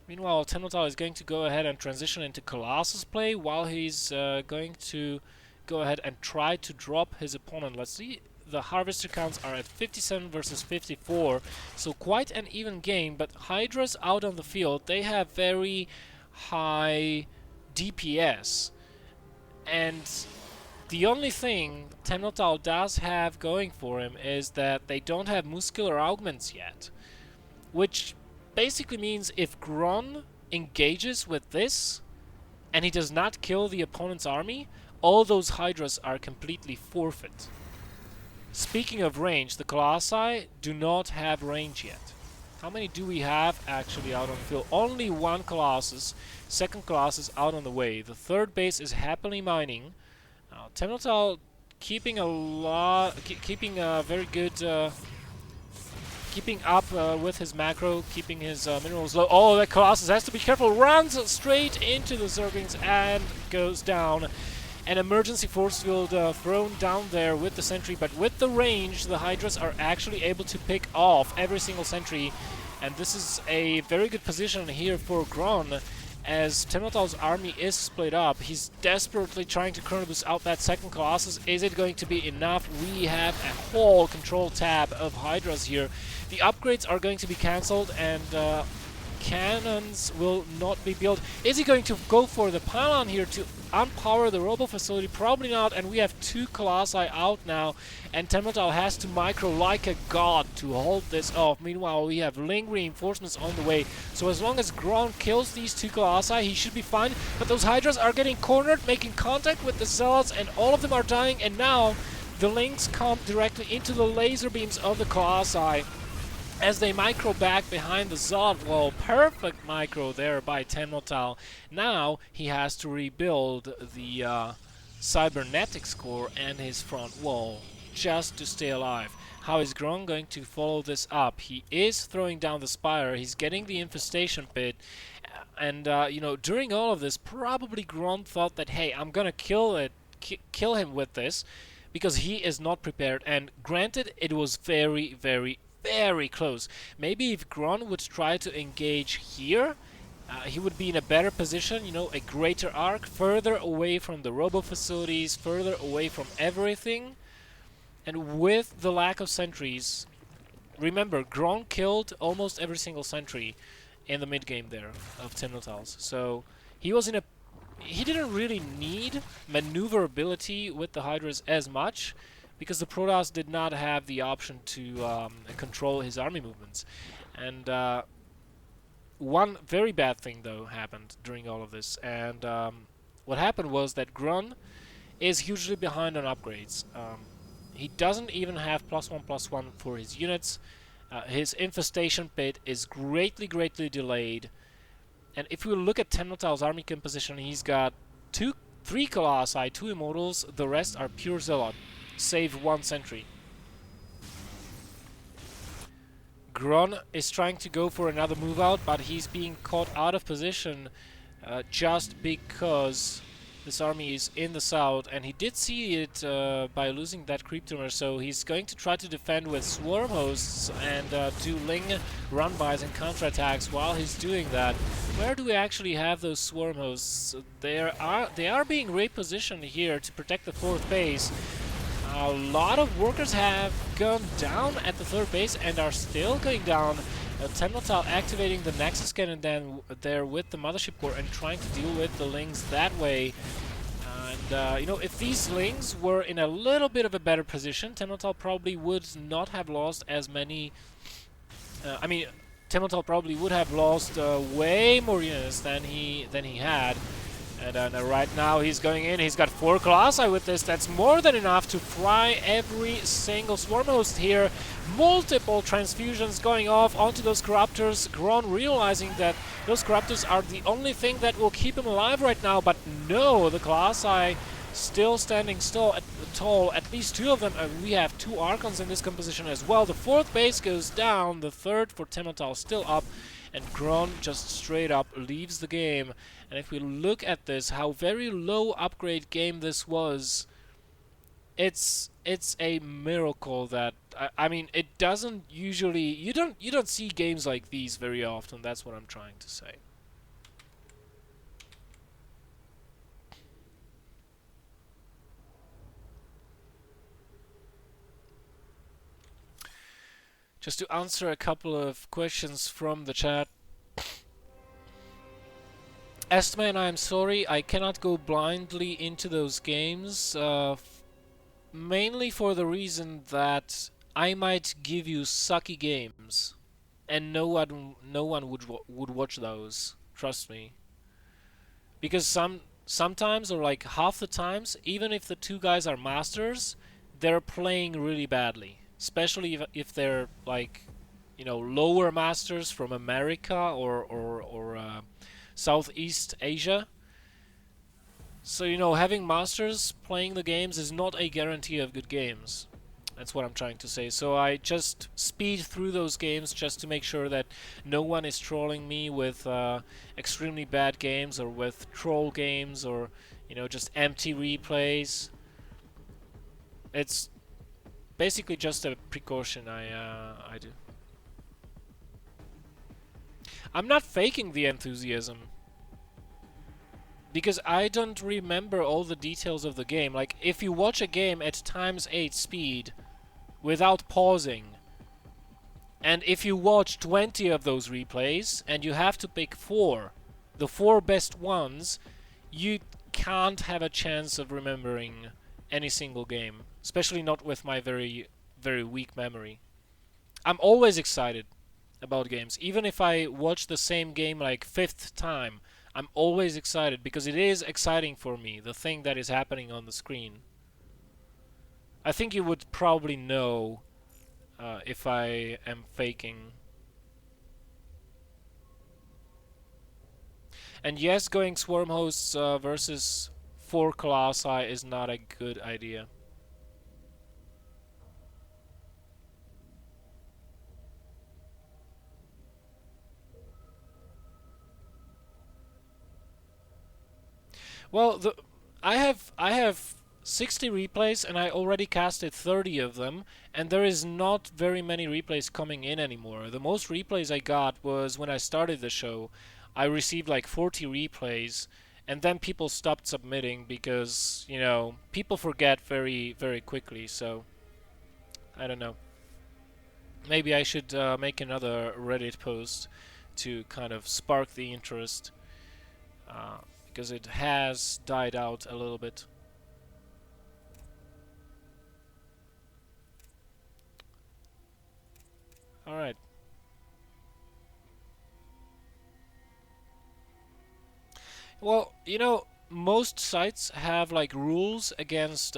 Meanwhile, Tennotal is going to go ahead and transition into Colossus play while he's going to go ahead and try to drop his opponent. Let's see. The harvester counts are at 57 versus 54, so quite an even game, but Hydras out on the field, they have very high DPS. And the only thing Tennotal does have going for him is that they don't have muscular augments yet, which basically means if Gron engages with this and he does not kill the opponent's army, all those Hydras are completely forfeit. Speaking of range, the Colossi do not have range yet. How many do we have actually out on the field? Only one Colossus. Second Colossus out on the way. The third base is happily mining. Tennotal keeping a very good, keeping up with his macro, keeping his minerals low. Oh, that Colossus has to be careful. Runs straight into the Zerglings and goes down. An emergency force field thrown down there with the sentry, but with the range, the Hydras are actually able to pick off every single sentry, and this is a very good position here for Gron, as Tennotal's army is split up. He's desperately trying to Chrono Boost out that second Colossus. Is it going to be enough? We have a whole control tab of Hydras here. The upgrades are going to be cancelled, and cannons will not be built. Is he going to go for the pylon here to unpower the robo facility? Probably not, and we have two Colossi out now, and Tennotal has to micro like a god to hold this off. Meanwhile, we have Ling reinforcements on the way, so as long as Gron kills these two Colossi, he should be fine, but those Hydras are getting cornered, making contact with the Zealots, and all of them are dying, and now the Lings come directly into the laser beams of the Colossi as they micro back behind the Zealot wall. Perfect micro there by Tennotal. Now he has to rebuild the cybernetics core and his front wall just to stay alive. How is Gron going to follow this up? He is throwing down the Spire, he's getting the infestation pit, and you know, during all of this, probably Gron thought that, hey, I'm gonna kill him with this, because he is not prepared, and granted, it was very close. Maybe if Gron would try to engage here, he would be in a better position, you know, a greater arc, further away from the robo facilities, further away from everything. And with the lack of sentries, remember, Gron killed almost every single sentry in the mid game there of Tennotal's. So he was in a... he didn't really need maneuverability with the Hydras as much, because the Protoss did not have the option to control his army movements. And one very bad thing, though, happened during all of this. And what happened was that Gron is hugely behind on upgrades. He doesn't even have +1/+1 for his units. His infestation pit is greatly delayed. And if we look at Tennotal's army composition, he's got 3 Colossi, 2 Immortals, the rest are pure Zealot, save 1 sentry. Gron is trying to go for another move out, but he's being caught out of position just because this army is in the south, and he did see it by losing that creep tumor, so he's going to try to defend with swarm hosts and do Ling run-bys and counterattacks while he's doing that. Where do we actually have those swarm hosts? They are being repositioned here to protect the 4th base. A lot of workers have gone down at the 3rd base and are still going down. Tennotal activating the Nexus Cannon then there with the Mothership Core and trying to deal with the Lings that way. And you know, if these Lings were in a little bit of a better position, Temotal probably would not have lost as many. I mean, Temotal probably would have lost way more units than he had. And right now he's going in. He's got 4 Colossi with this. That's more than enough to fry every single Swarm Host here. Multiple transfusions going off onto those Corruptors. Gron realizing that those Corruptors are the only thing that will keep him alive right now. But no, the Colossi still standing tall. At least 2 of them. We have 2 Archons in this composition as well. The 4th base goes down. The 3rd for Temotal still up. And Gron just straight up leaves the game. And if we look at this, how very low upgrade game this was, it's a miracle that I mean, it doesn't usually, you don't see games like these very often. That's what I'm trying to say. Just to answer a couple of questions from the chat. Estman, I'm sorry, I cannot go blindly into those games, mainly for the reason that I might give you sucky games, and no one would watch those. Trust me, because sometimes, or like half the times, even if the 2 guys are masters, they're playing really badly, especially if they're like, you know, lower masters from America or Southeast Asia. So, you know, having masters playing the games is not a guarantee of good games. That's what I'm trying to say. So I just speed through those games just to make sure that no one is trolling me with extremely bad games or with troll games or, you know, just empty replays. It's basically just a precaution I do. I'm not faking the enthusiasm, because I don't remember all the details of the game. Like, if you watch a game at ×8 speed without pausing, and if you watch 20 of those replays and you have to pick 4, the 4 best ones, you can't have a chance of remembering any single game, especially not with my very, very weak memory. I'm always excited about games. Even if I watch the same game like 5th time, I'm always excited because it is exciting for me, the thing that is happening on the screen. I think you would probably know if I am faking. And yes, going Swarm Hosts versus 4 Colossi is not a good idea. Well, I have 60 replays and I already casted 30 of them, and there is not very many replays coming in anymore. The most replays I got was when I started the show. I received like 40 replays, and then people stopped submitting because, you know, people forget very, very quickly, so I don't know. Maybe I should make another Reddit post to kind of spark the interest. Because it has died out a little bit. Alright. Well, you know, most sites have like rules against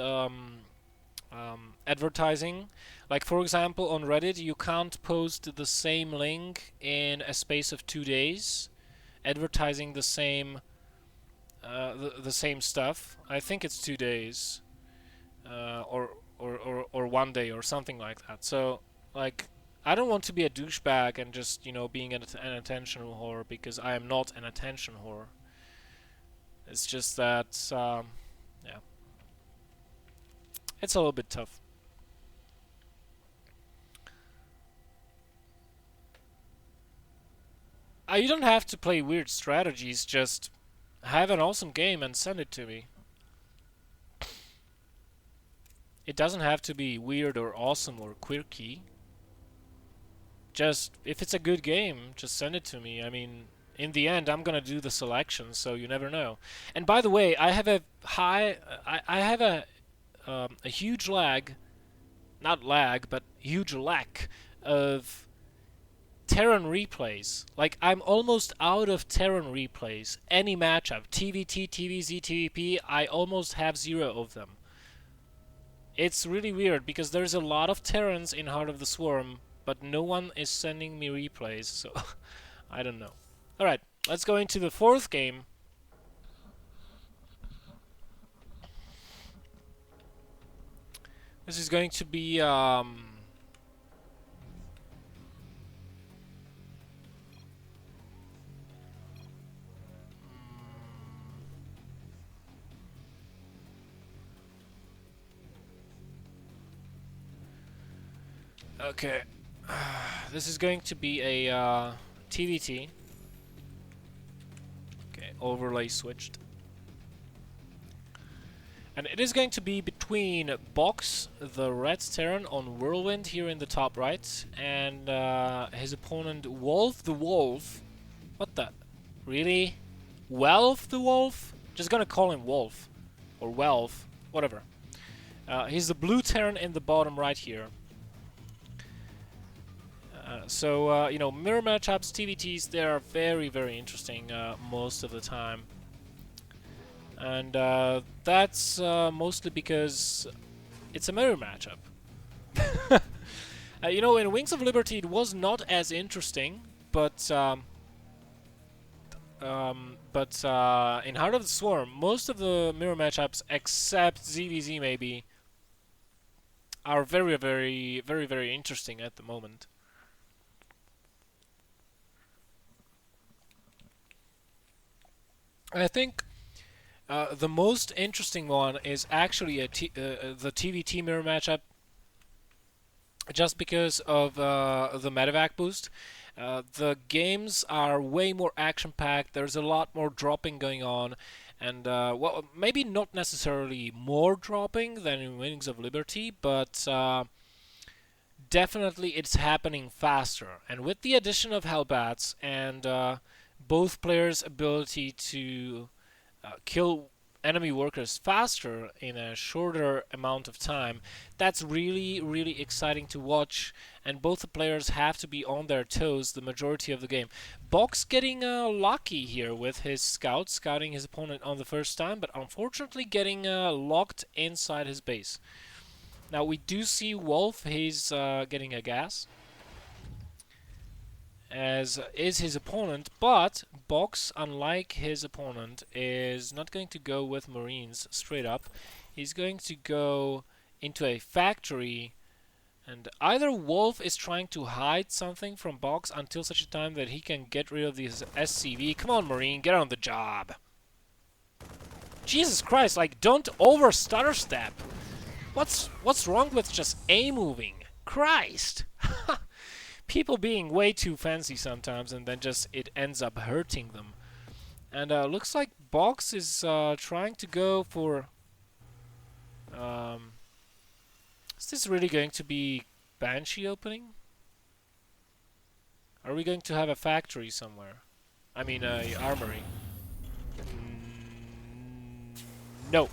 advertising. Like, for example, on Reddit, you can't post the same link in a space of 2 days, advertising the same the same stuff. I think it's 2 days, or 1 day or something like that. So, like, I don't want to be a douchebag and just, you know, being an attention whore, because I am not an attention whore. It's just that, yeah, it's a little bit tough. You don't have to play weird strategies, just have an awesome game and send it to me. It doesn't have to be weird or awesome or quirky. Just, if it's a good game, just send it to me. I mean, in the end, I'm gonna do the selection, so you never know. And by the way, I have a high, I have a huge lag, not lag, but huge lack of Terran replays. Like, I'm almost out of Terran replays. Any matchup, TVT, TVZ, TVP, I almost have 0 of them. It's really weird because there's a lot of Terrans in Heart of the Swarm, but no one is sending me replays, so I don't know. Alright, let's go into the 4th game. This is going to be okay. This is going to be a TVT. Okay, overlay switched. And it is going to be between Box, the red Terran on Whirlwind here in the top right, and his opponent Wolf the Wolf. What the? Really? Welf the Wolf? Just gonna call him Wolf. Or Welf. Whatever. He's the blue Terran in the bottom right here. So, you know, mirror matchups, TVTs, they are very, very interesting most of the time. And that's mostly because it's a mirror matchup. You know, in Wings of Liberty it was not as interesting, but in Heart of the Swarm, most of the mirror matchups, except ZVZ maybe, are very, very, very, very interesting at the moment. I think the most interesting one is actually the TVT mirror matchup, just because of the medevac boost. The games are way more action-packed, there's a lot more dropping going on, and well, maybe not necessarily more dropping than in Wings of Liberty, but definitely it's happening faster. And with the addition of Hellbats and both players' ability to kill enemy workers faster in a shorter amount of time, that's really, really exciting to watch, and both the players have to be on their toes the majority of the game. Box getting lucky here with his scout, scouting his opponent on the first time, but unfortunately getting locked inside his base. Now we do see Wolf, he's getting a gas, as is his opponent, but Box, unlike his opponent, is not going to go with Marines straight up. He's going to go into a factory, and either Wolf is trying to hide something from Box until such a time that he can get rid of this SCV. Come on, Marine, get on the job. Jesus Christ, like, don't over stutter step. What's wrong with just A-moving? Christ! People being way too fancy sometimes, and then just it ends up hurting them. And looks like Box is trying to go for... is this really going to be Banshee opening? Are we going to have a factory somewhere? I mean, armory. No.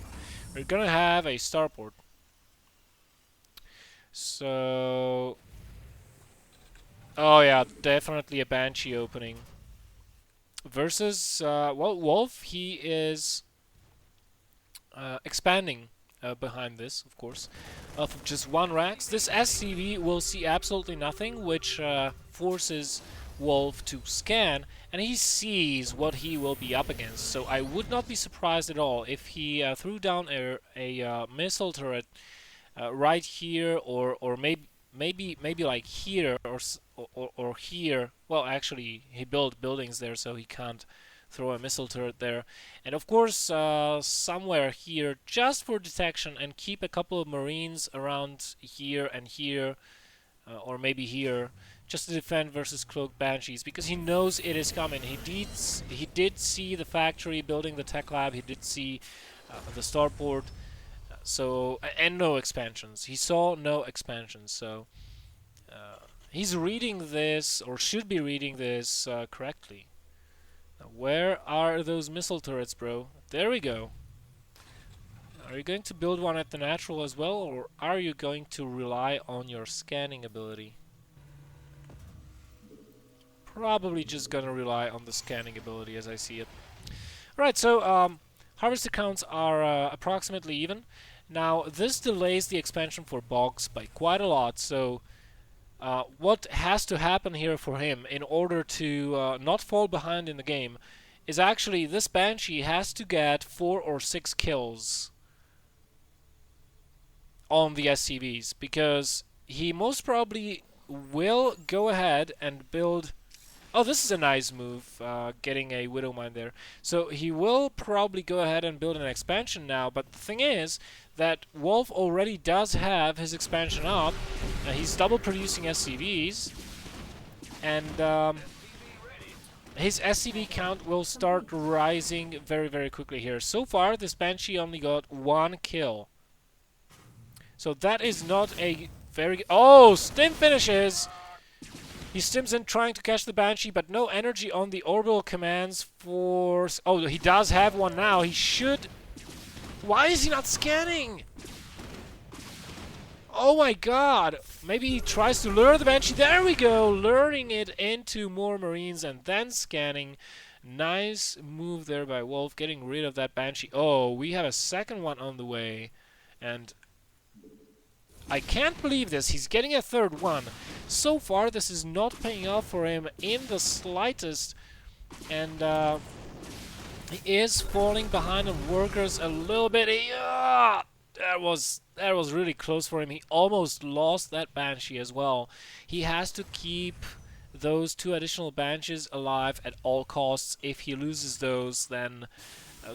We're gonna have a starport. So... oh yeah, definitely a Banshee opening. Versus, well, Wolf, he is expanding behind this, of course, of just one Rax. This SCV will see absolutely nothing, which forces Wolf to scan, and he sees what he will be up against. So I would not be surprised at all if he threw down a missile turret right here, or maybe like here or here. Well, actually, he built buildings there, so he can't throw a missile turret there. And of course, somewhere here, just for detection, and keep a couple of Marines around here and here, or maybe here, just to defend versus cloaked Banshees, because he knows it is coming. He did see the factory building the tech lab. He did see the starport. So, and no expansions. He saw no expansions, so he's reading this, or should be reading this, correctly. Where are those missile turrets, bro? There we go. Are you going to build one at the natural as well, or are you going to rely on your scanning ability? Probably just gonna rely on the scanning ability as I see it. Right, so harvester counts are approximately even. Now, this delays the expansion for Boggs by quite a lot, so what has to happen here for him in order to not fall behind in the game is actually this Banshee has to get 4 or 6 kills on the SCVs, because he most probably will go ahead and build... Oh, this is a nice move, getting a Widow Mine there. So he will probably go ahead and build an expansion now, but the thing is that Wolf already does have his expansion up. He's double producing SCVs, and his SCV count will start rising very, very quickly here. So far, this Banshee only got 1 kill. So that is not a very... Oh, stim finishes! He stims in trying to catch the Banshee, but no energy on the orbital commands for... Oh, he does have one now. He should... Why is he not scanning? Oh my god! Maybe he tries to lure the Banshee. There we go! Luring it into more Marines and then scanning. Nice move there by Wolf, getting rid of that Banshee. Oh, we have a second one on the way. And I can't believe this. He's getting a third one. So far, this is not paying off for him in the slightest. And he is falling behind on workers a little bit. That was really close for him. He almost lost that Banshee as well. He has to keep those 2 additional Banshees alive at all costs. If he loses those, then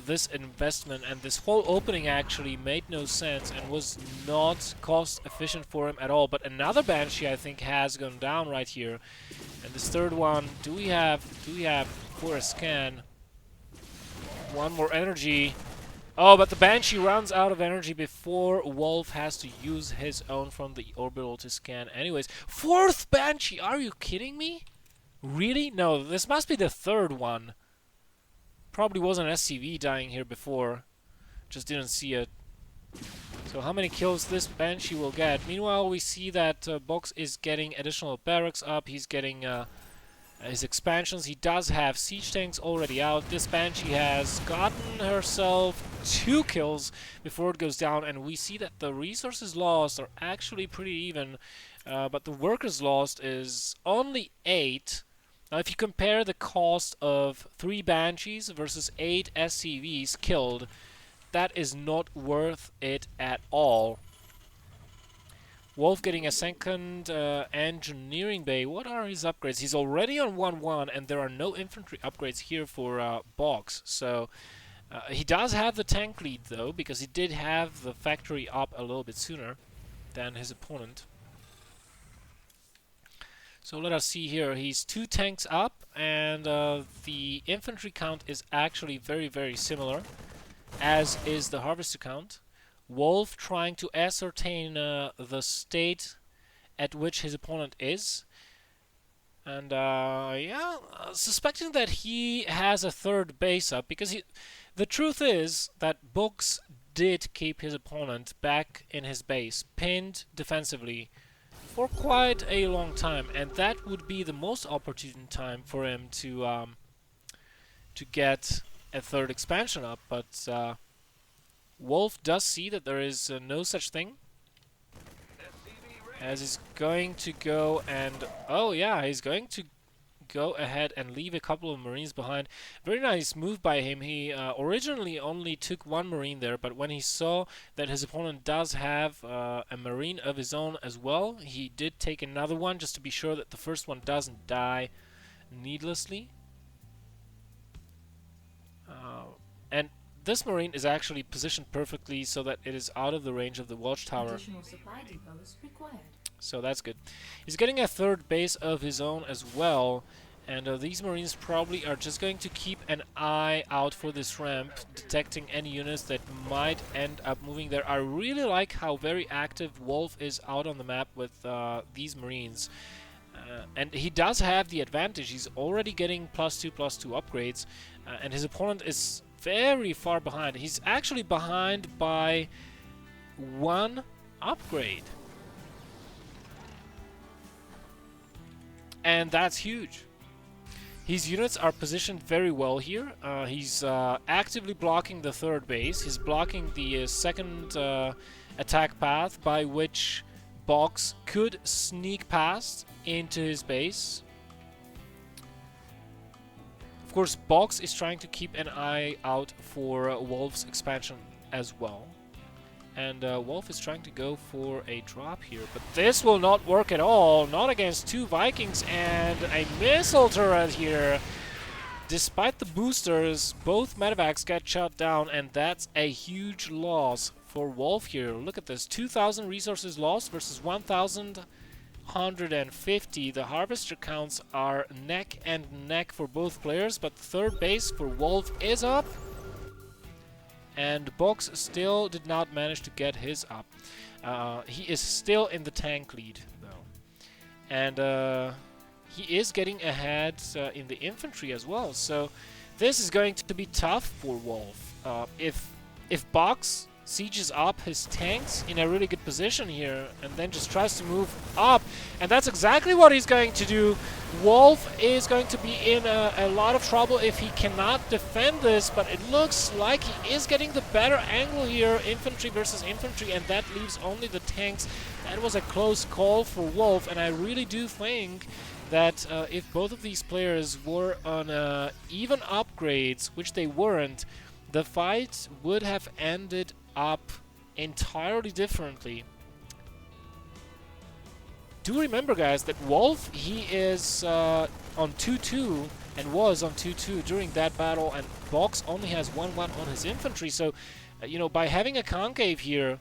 this investment and this whole opening actually made no sense and was not cost efficient for him at all. But another Banshee, I think, has gone down right here. And this third one, do we have for a scan? One more energy. Oh, but the Banshee runs out of energy before Wolf has to use his own from the orbital to scan. Anyways, 4th Banshee! Are you kidding me? Really? No, this must be the 3rd one. Probably was an SCV dying here before. Just didn't see it. So how many kills this Banshee will get? Meanwhile, we see that Box is getting additional barracks up. He's getting his expansions. He does have siege tanks already out. This Banshee has gotten herself 2 kills before it goes down, and we see that the resources lost are actually pretty even, but the workers lost is only 8. Now, if you compare the cost of 3 Banshees versus 8 SCVs killed, that is not worth it at all. Wolf getting a second engineering bay. What are his upgrades? He's already on 1-1, and there are no infantry upgrades here for Boggs. So he does have the tank lead, though, because he did have the factory up a little bit sooner than his opponent. So let us see here. He's 2 tanks up, and the infantry count is actually very, very similar, as is the harvester count. Wolf trying to ascertain the state at which his opponent is. And yeah, suspecting that he has a 3rd base up, because the truth is that Books did keep his opponent back in his base, pinned defensively, for quite a long time, and that would be the most opportune time for him to get a 3rd expansion up. But Wolf does see that there is no such thing, as he's going to go and... Oh yeah, he's going to go ahead and leave a couple of Marines behind. Very nice move by him. He originally only took 1 Marine there, but when he saw that his opponent does have a Marine of his own as well, he did take another one just to be sure that the first one doesn't die needlessly. And this Marine is actually positioned perfectly so that it is out of the range of the watchtower. Additional supply depots required. So that's good. He's getting a 3rd base of his own as well, and these Marines probably are just going to keep an eye out for this ramp, detecting any units that might end up moving there. I really like how very active Wolf is out on the map with these Marines. And he does have the advantage. He's already getting +2/+2 upgrades, and his opponent is very far behind. He's actually behind by 1 upgrade. And that's huge. His units are positioned very well here. He's actively blocking the 3rd base. He's blocking the 2nd attack path by which Box could sneak past into his base. Of course, Box is trying to keep an eye out for Wolf's expansion as well. And Wolf is trying to go for a drop here, but this will not work at all. Not against 2 Vikings and a missile turret here. Despite the boosters, both medevacs get shot down, and that's a huge loss for Wolf here. Look at this, 2,000 resources lost versus 1,150. The harvester counts are neck and neck for both players, but 3rd base for Wolf is up. And Box still did not manage to get his up. He is still in the tank lead, though. And he is getting ahead in the infantry as well. So this is going to be tough for Wolf. If Box sieges up his tanks in a really good position here and then just tries to move up, and that's exactly what he's going to do. Wolf is going to be in a lot of trouble if he cannot defend this, but it looks like he is getting the better angle here, infantry versus infantry, and that leaves only the tanks. That was a close call for Wolf, and I really do think that if both of these players were on even upgrades, which they weren't, the fight would have ended up entirely differently. Do remember, guys, that Wolf, he is on 2-2 and was on 2-2 during that battle, and Box only has 1-1 on his infantry. So, you know, by having a concave here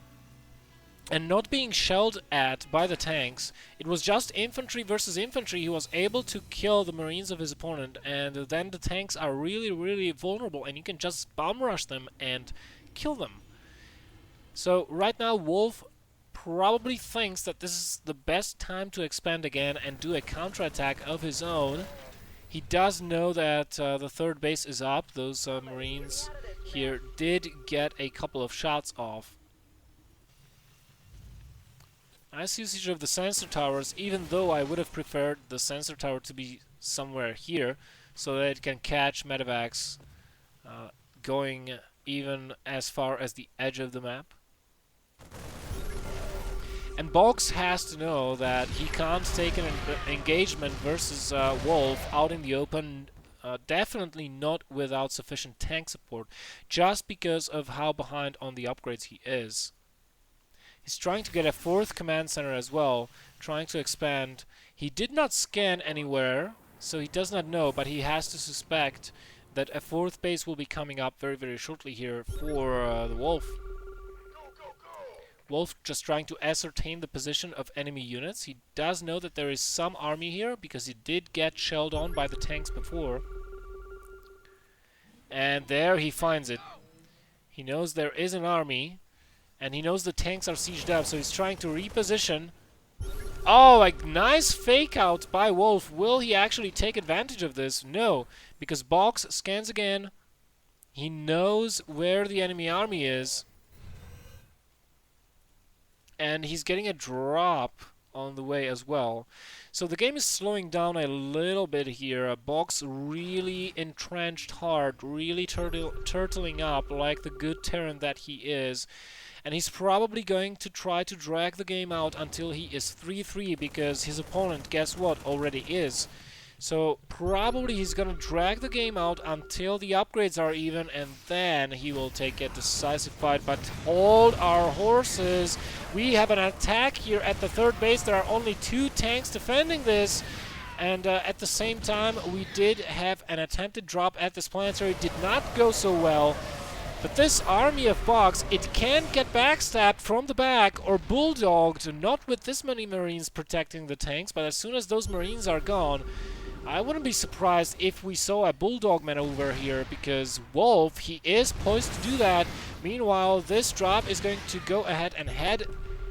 and not being shelled at by the tanks, it was just infantry versus infantry. He was able to kill the Marines of his opponent, and then the tanks are really, really vulnerable, and you can just bomb rush them and kill them. So right now, Wolf probably thinks that this is the best time to expand again and do a counterattack of his own. He does know that the 3rd base is up. Those Marines here did get a couple of shots off. Nice usage of the sensor towers, even though I would have preferred the sensor tower to be somewhere here so that it can catch medevacs going even as far as the edge of the map. And Box has to know that he can't take an engagement versus Wolf out in the open, definitely not without sufficient tank support, just because of how behind on the upgrades he is. He's trying to get a 4th command center as well, trying to expand. He did not scan anywhere, so he does not know, but he has to suspect that a 4th base will be coming up very, very shortly here for the Wolf. Wolf just trying to ascertain the position of enemy units. He does know that there is some army here, because he did get shelled on by the tanks before. And there he finds it. He knows there is an army, and he knows the tanks are sieged up, so he's trying to reposition. Oh, a nice fake out by Wolf. Will he actually take advantage of this? No, because Box scans again. He knows where the enemy army is. And he's getting a drop on the way as well. So the game is slowing down a little bit here. Box really entrenched hard, really turtling up like the good Terran that he is. And he's probably going to try to drag the game out until he is 3-3, because his opponent, guess what, already is. So probably he's gonna drag the game out until the upgrades are even, and then he will take a decisive fight. But hold our horses. We have an attack here at the 3rd base. There are only 2 tanks defending this. And at the same time, we did have an attempted drop at this planetary. Did not go so well. But this army of Box, it can get backstabbed from the back or bulldogged, not with this many Marines protecting the tanks, but as soon as those Marines are gone, I wouldn't be surprised if we saw a bulldog maneuver here, because Wolf, he is poised to do that. Meanwhile, this drop is going to go ahead and head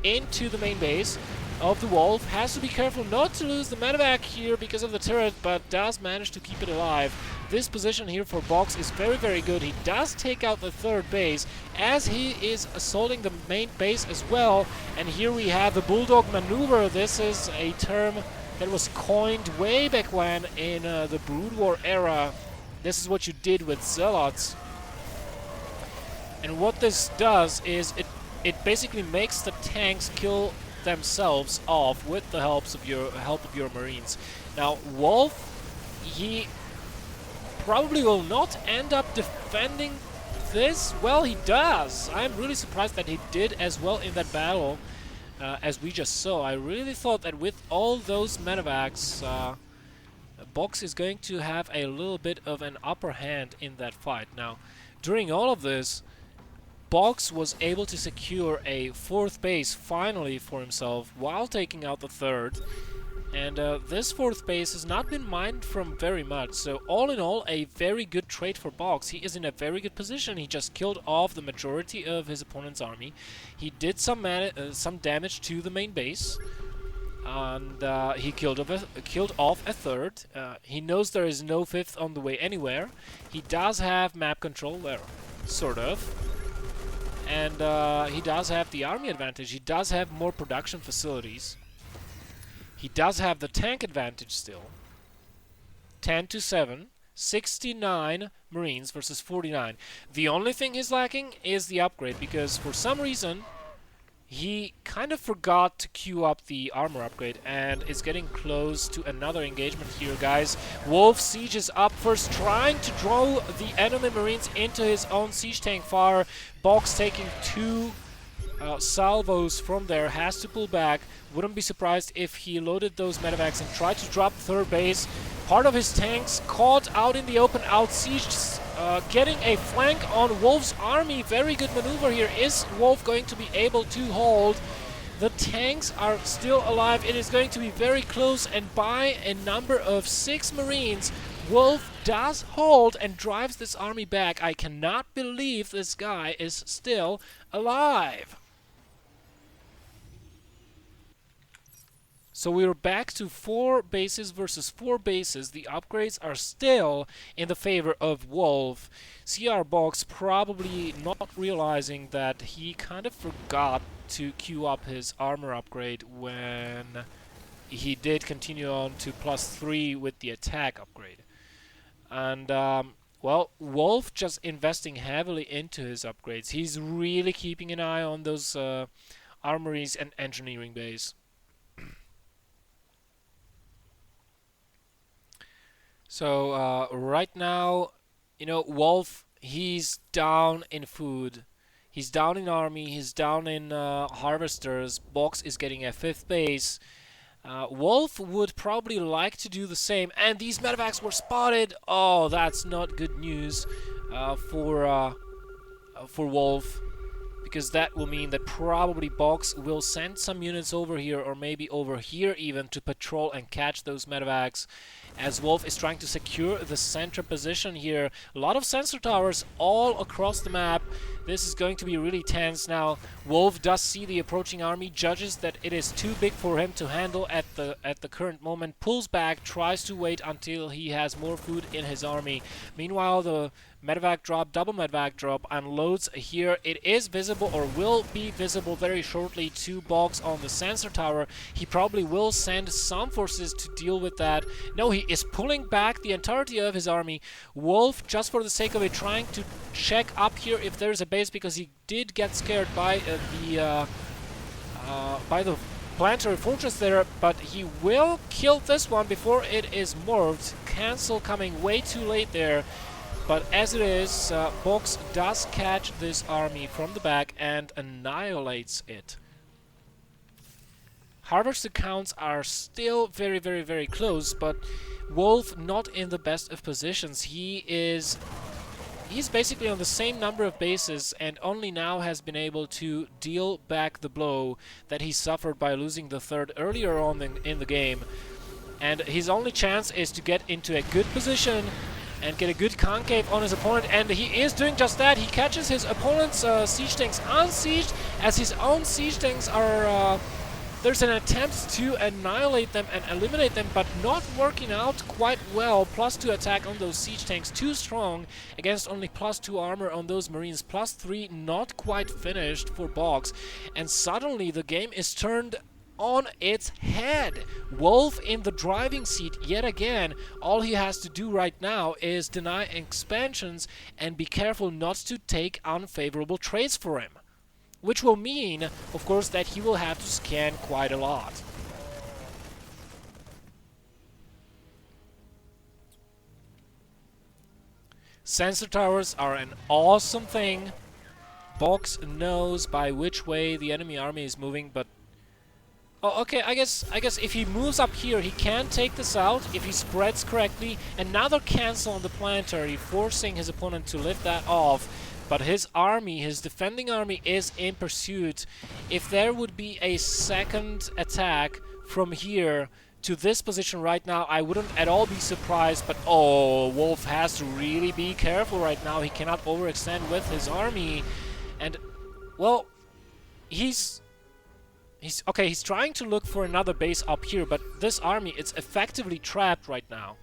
into the main base. of the Wolf. Has to be careful not to lose the medevac here because of the turret, but does manage to keep it alive. This position here for Box is very, very good. He does take out the third base as he is assaulting the main base as well. And here we have the Bulldog maneuver. This is a term that was coined way back when in the Brood War era. This is what you did with Zealots. And what this does is it basically makes the tanks kill themselves off with the help of your Marines. Now Wolf, he probably will not end up defending this. Well, he does. I'm really surprised that he did as well in that battle as we just saw. I really thought that with all those medevacs, Box is going to have a little bit of an upper hand in that fight. Now, during all of this, Box was able to secure a fourth base finally for himself while taking out the third. And this fourth base has not been mined from very much. So all in all, a very good trade for Box. He is in a very good position. He just killed off the majority of his opponent's army. He did some damage to the main base. And he killed off a third. He knows there is no fifth on the way anywhere. He does have map control there, sort of. And he does have the army advantage. He does have more production facilities. He does have the tank advantage still. 10-7, 69 Marines versus 49. The only thing he's lacking is the upgrade, because for some reason he kind of forgot to queue up the armor upgrade, and is getting close to another engagement here, guys. Wolf Siege is up first, trying to draw the enemy Marines into his own siege tank fire. Box taking two salvos from there, has to pull back. Wouldn't be surprised if he loaded those medevacs and tried to drop third base. Part of his tanks caught out in the open, out-sieged, getting a flank on Wolf's army. Very good maneuver here. Is Wolf going to be able to hold? The tanks are still alive. It is going to be very close, and by a number of 6 Marines, Wolf does hold and drives this army back. I cannot believe this guy is still alive. So we're back to 4 bases versus 4 bases. The upgrades are still in the favor of Wolf. CR Box probably not realizing that he kind of forgot to queue up his armor upgrade when he did continue on to +3 with the attack upgrade. And well, Wolf just investing heavily into his upgrades. He's really keeping an eye on those armories and engineering base. So right now, you know, Wolf, he's down in food. He's down in army. He's down in harvesters. Box is getting a 5th base. Wolf would probably like to do the same. And these medevacs were spotted. Oh, that's not good news for Wolf. Because that will mean that probably Box will send some units over here, or maybe over here even, to patrol and catch those medevacs, as Wolf is trying to secure the center position here. A lot of sensor towers all across the map. This is going to be really tense now. Wolf does see the approaching army, judges that it is too big for him to handle at the current moment, pulls back, tries to wait until he has more food in his army. Meanwhile, the medevac drop, double medevac drop, unloads here. It is visible, or will be visible very shortly, to Box on the sensor tower. He probably will send some forces to deal with that. No, he is pulling back the entirety of his army. Wolf, just for the sake of it, trying to check up here if there's a base, because he did get scared by the planetary fortress there, but he will kill this one before it is morphed. Cancel coming way too late there. But as it is, Box does catch this army from the back and annihilates it. Harvester counts are still very, very, very close, but Wolf not in the best of positions. He's basically on the same number of bases, and only now has been able to deal back the blow that he suffered by losing the third earlier on in the game. And his only chance is to get into a good position and get a good concave on his opponent, and he is doing just that. He catches his opponent's siege tanks unsieged, as his own siege tanks are There's an attempt to annihilate them and eliminate them, but not working out quite well. +2 attack on those siege tanks, too strong against only +2 armor on those marines. +3 not quite finished for Box. And suddenly the game is turned on its head. Wolf in the driving seat yet again. All he has to do right now is deny expansions and be careful not to take unfavorable trades for him. Which will mean, of course, that he will have to scan quite a lot. Sensor towers are an awesome thing. Box knows by which way the enemy army is moving, but... Oh, okay, I guess if he moves up here, he can take this out if he spreads correctly. Another cancel on the planetary, forcing his opponent to lift that off. But his army, his defending army, is in pursuit. If there would be a second attack from here to this position right now, I wouldn't at all be surprised. But oh, Wolf has to really be careful right now. He cannot overextend with his army. And, well, he's trying to look for another base up here, but this army, it's effectively trapped right now.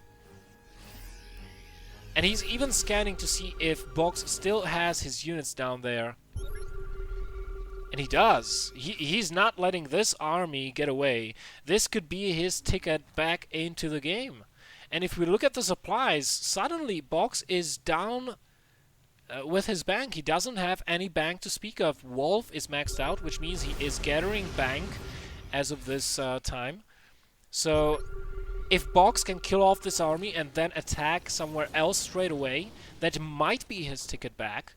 And he's even scanning to see if Box still has his units down there. And he does. He's not letting this army get away. This could be his ticket back into the game. And if we look at the supplies, suddenly Box is down with his bank. He doesn't have any bank to speak of. Wolf is maxed out, which means he is gathering bank as of this time. So if Box can kill off this army and then attack somewhere else straight away, that might be his ticket back.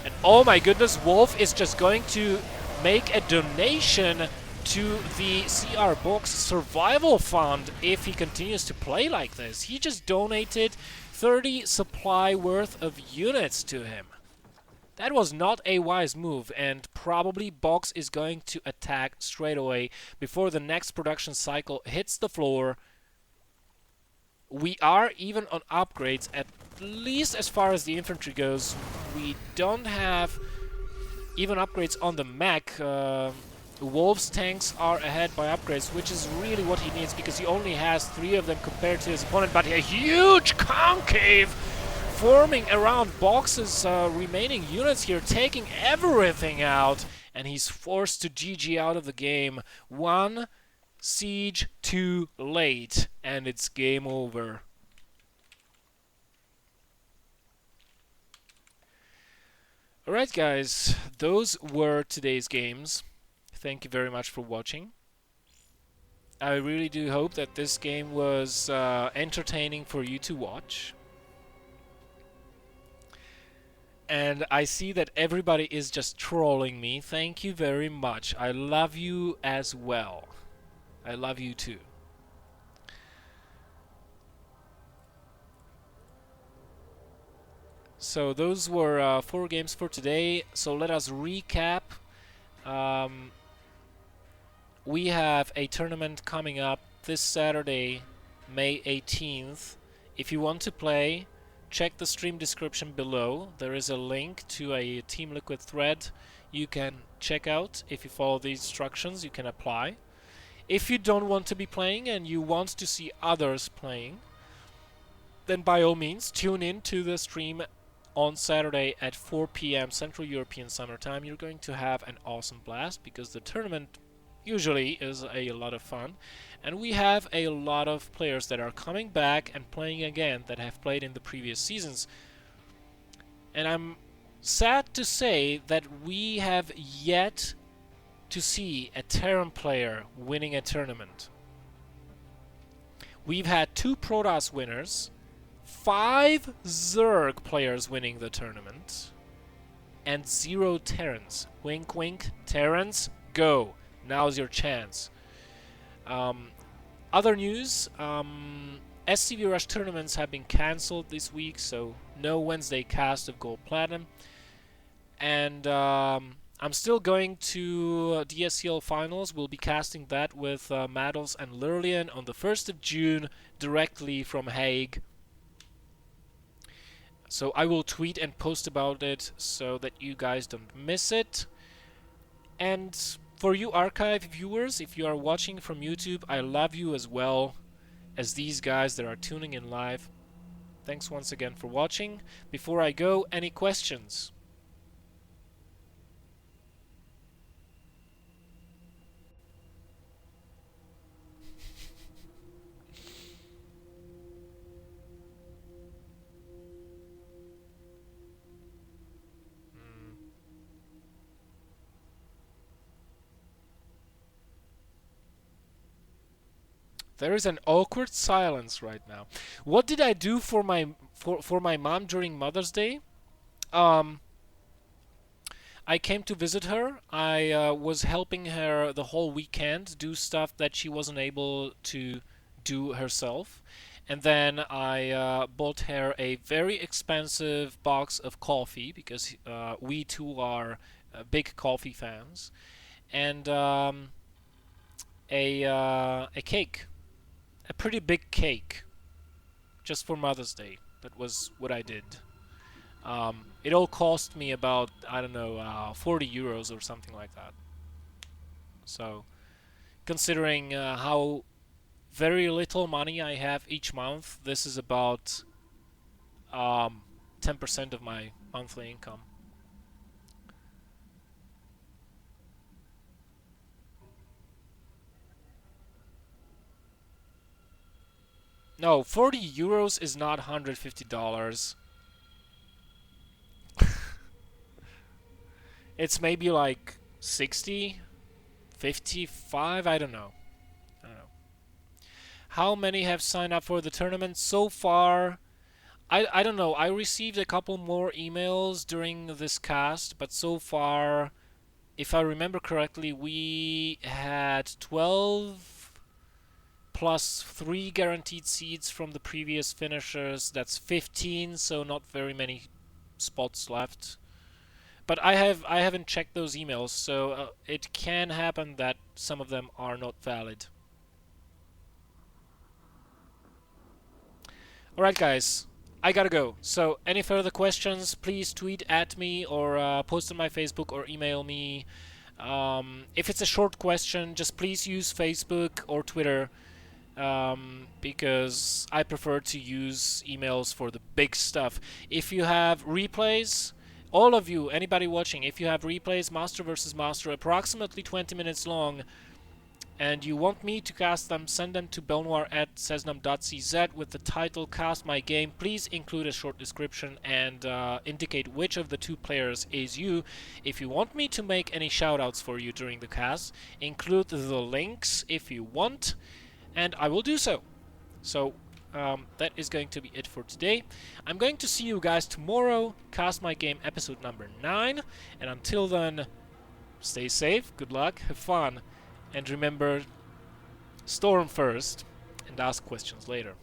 And oh my goodness, Wolf is just going to make a donation to the CR Box Survival Fund if he continues to play like this. He just donated 30 supply worth of units to him. That was not a wise move, and probably Box is going to attack straight away before the next production cycle hits the floor. We are even on upgrades, at least as far as the infantry goes. We don't have even upgrades on the mech. Wolf's tanks are ahead by upgrades, which is really what he needs, because he only has 3 of them compared to his opponent, but a huge concave forming around Box's remaining units here, taking everything out, and he's forced to GG out of the game. 1 siege too late, and it's game over. Alright guys, those were today's games. Thank you very much for watching. I really do hope that this game was entertaining for you to watch. And I see that everybody is just trolling me. Thank you very much. I love you as well. I love you too. So those were 4 games for today. So let us recap. We have a tournament coming up this Saturday, May 18th. If you want to play, check the stream description below. There is a link to a Team Liquid thread you can check out. If you follow the instructions, you can apply. If you don't want to be playing and you want to see others playing, then by all means tune in to the stream on Saturday at 4 PM Central European Summer Time. You're going to have an awesome blast because the tournament usually is a lot of fun, and we have a lot of players that are coming back and playing again that have played in the previous seasons. And I'm sad to say that we have yet to see a Terran player winning a tournament. We've had 2 Protoss winners, 5 Zerg players winning the tournament, and 0 Terrans. Wink wink, Terrans, go! Now's your chance. Other news, SCV Rush tournaments have been cancelled this week, so no Wednesday cast of Gold Platinum. And I'm still going to DSCL Finals. We'll be casting that with Maddles and Lurlian on the 1st of June, directly from Hague. So I will tweet and post about it so that you guys don't miss it. And For you archive viewers, if you are watching from YouTube, I love you as well as these guys that are tuning in live. Thanks once again for watching. Before I go, any questions? There is an awkward silence right now. What did I do for my mom during Mother's Day? Um, I came to visit her. I was helping her the whole weekend do stuff that she wasn't able to do herself. And then I bought her a very expensive box of coffee because we too are big coffee fans, and a cake, a pretty big cake, just for Mother's Day. That was what I did. It all cost me about, I don't know, 40 euros or something like that. So, considering how very little money I have each month, this is about 10% of my monthly income. No, 40 euros is not $150. It's maybe like 60, 55, I don't know. I don't know. How many have signed up for the tournament so far? I don't know. I received a couple more emails during this cast, but so far, if I remember correctly, we had 12 plus 3 guaranteed seats from the previous finishers. That's 15, so not very many spots left. But I haven't checked those emails, so it can happen that some of them are not valid. Alright guys, I gotta go. So any further questions, please tweet at me or post on my Facebook or email me. If it's a short question, just please use Facebook or Twitter, because I prefer to use emails for the big stuff. If you have replays, all of you, anybody watching, if you have replays, Master versus Master, approximately 20 minutes long, and you want me to cast them, send them to BelleNOiR@cesnam.cz with the title Cast My Game. Please include a short description and indicate which of the two players is you. If you want me to make any shoutouts for you during the cast, include the links if you want, and I will do so. So that is going to be it for today. I'm going to see you guys tomorrow, Cast My Game episode number 9, and until then, stay safe, good luck, have fun, and remember, storm first and ask questions later.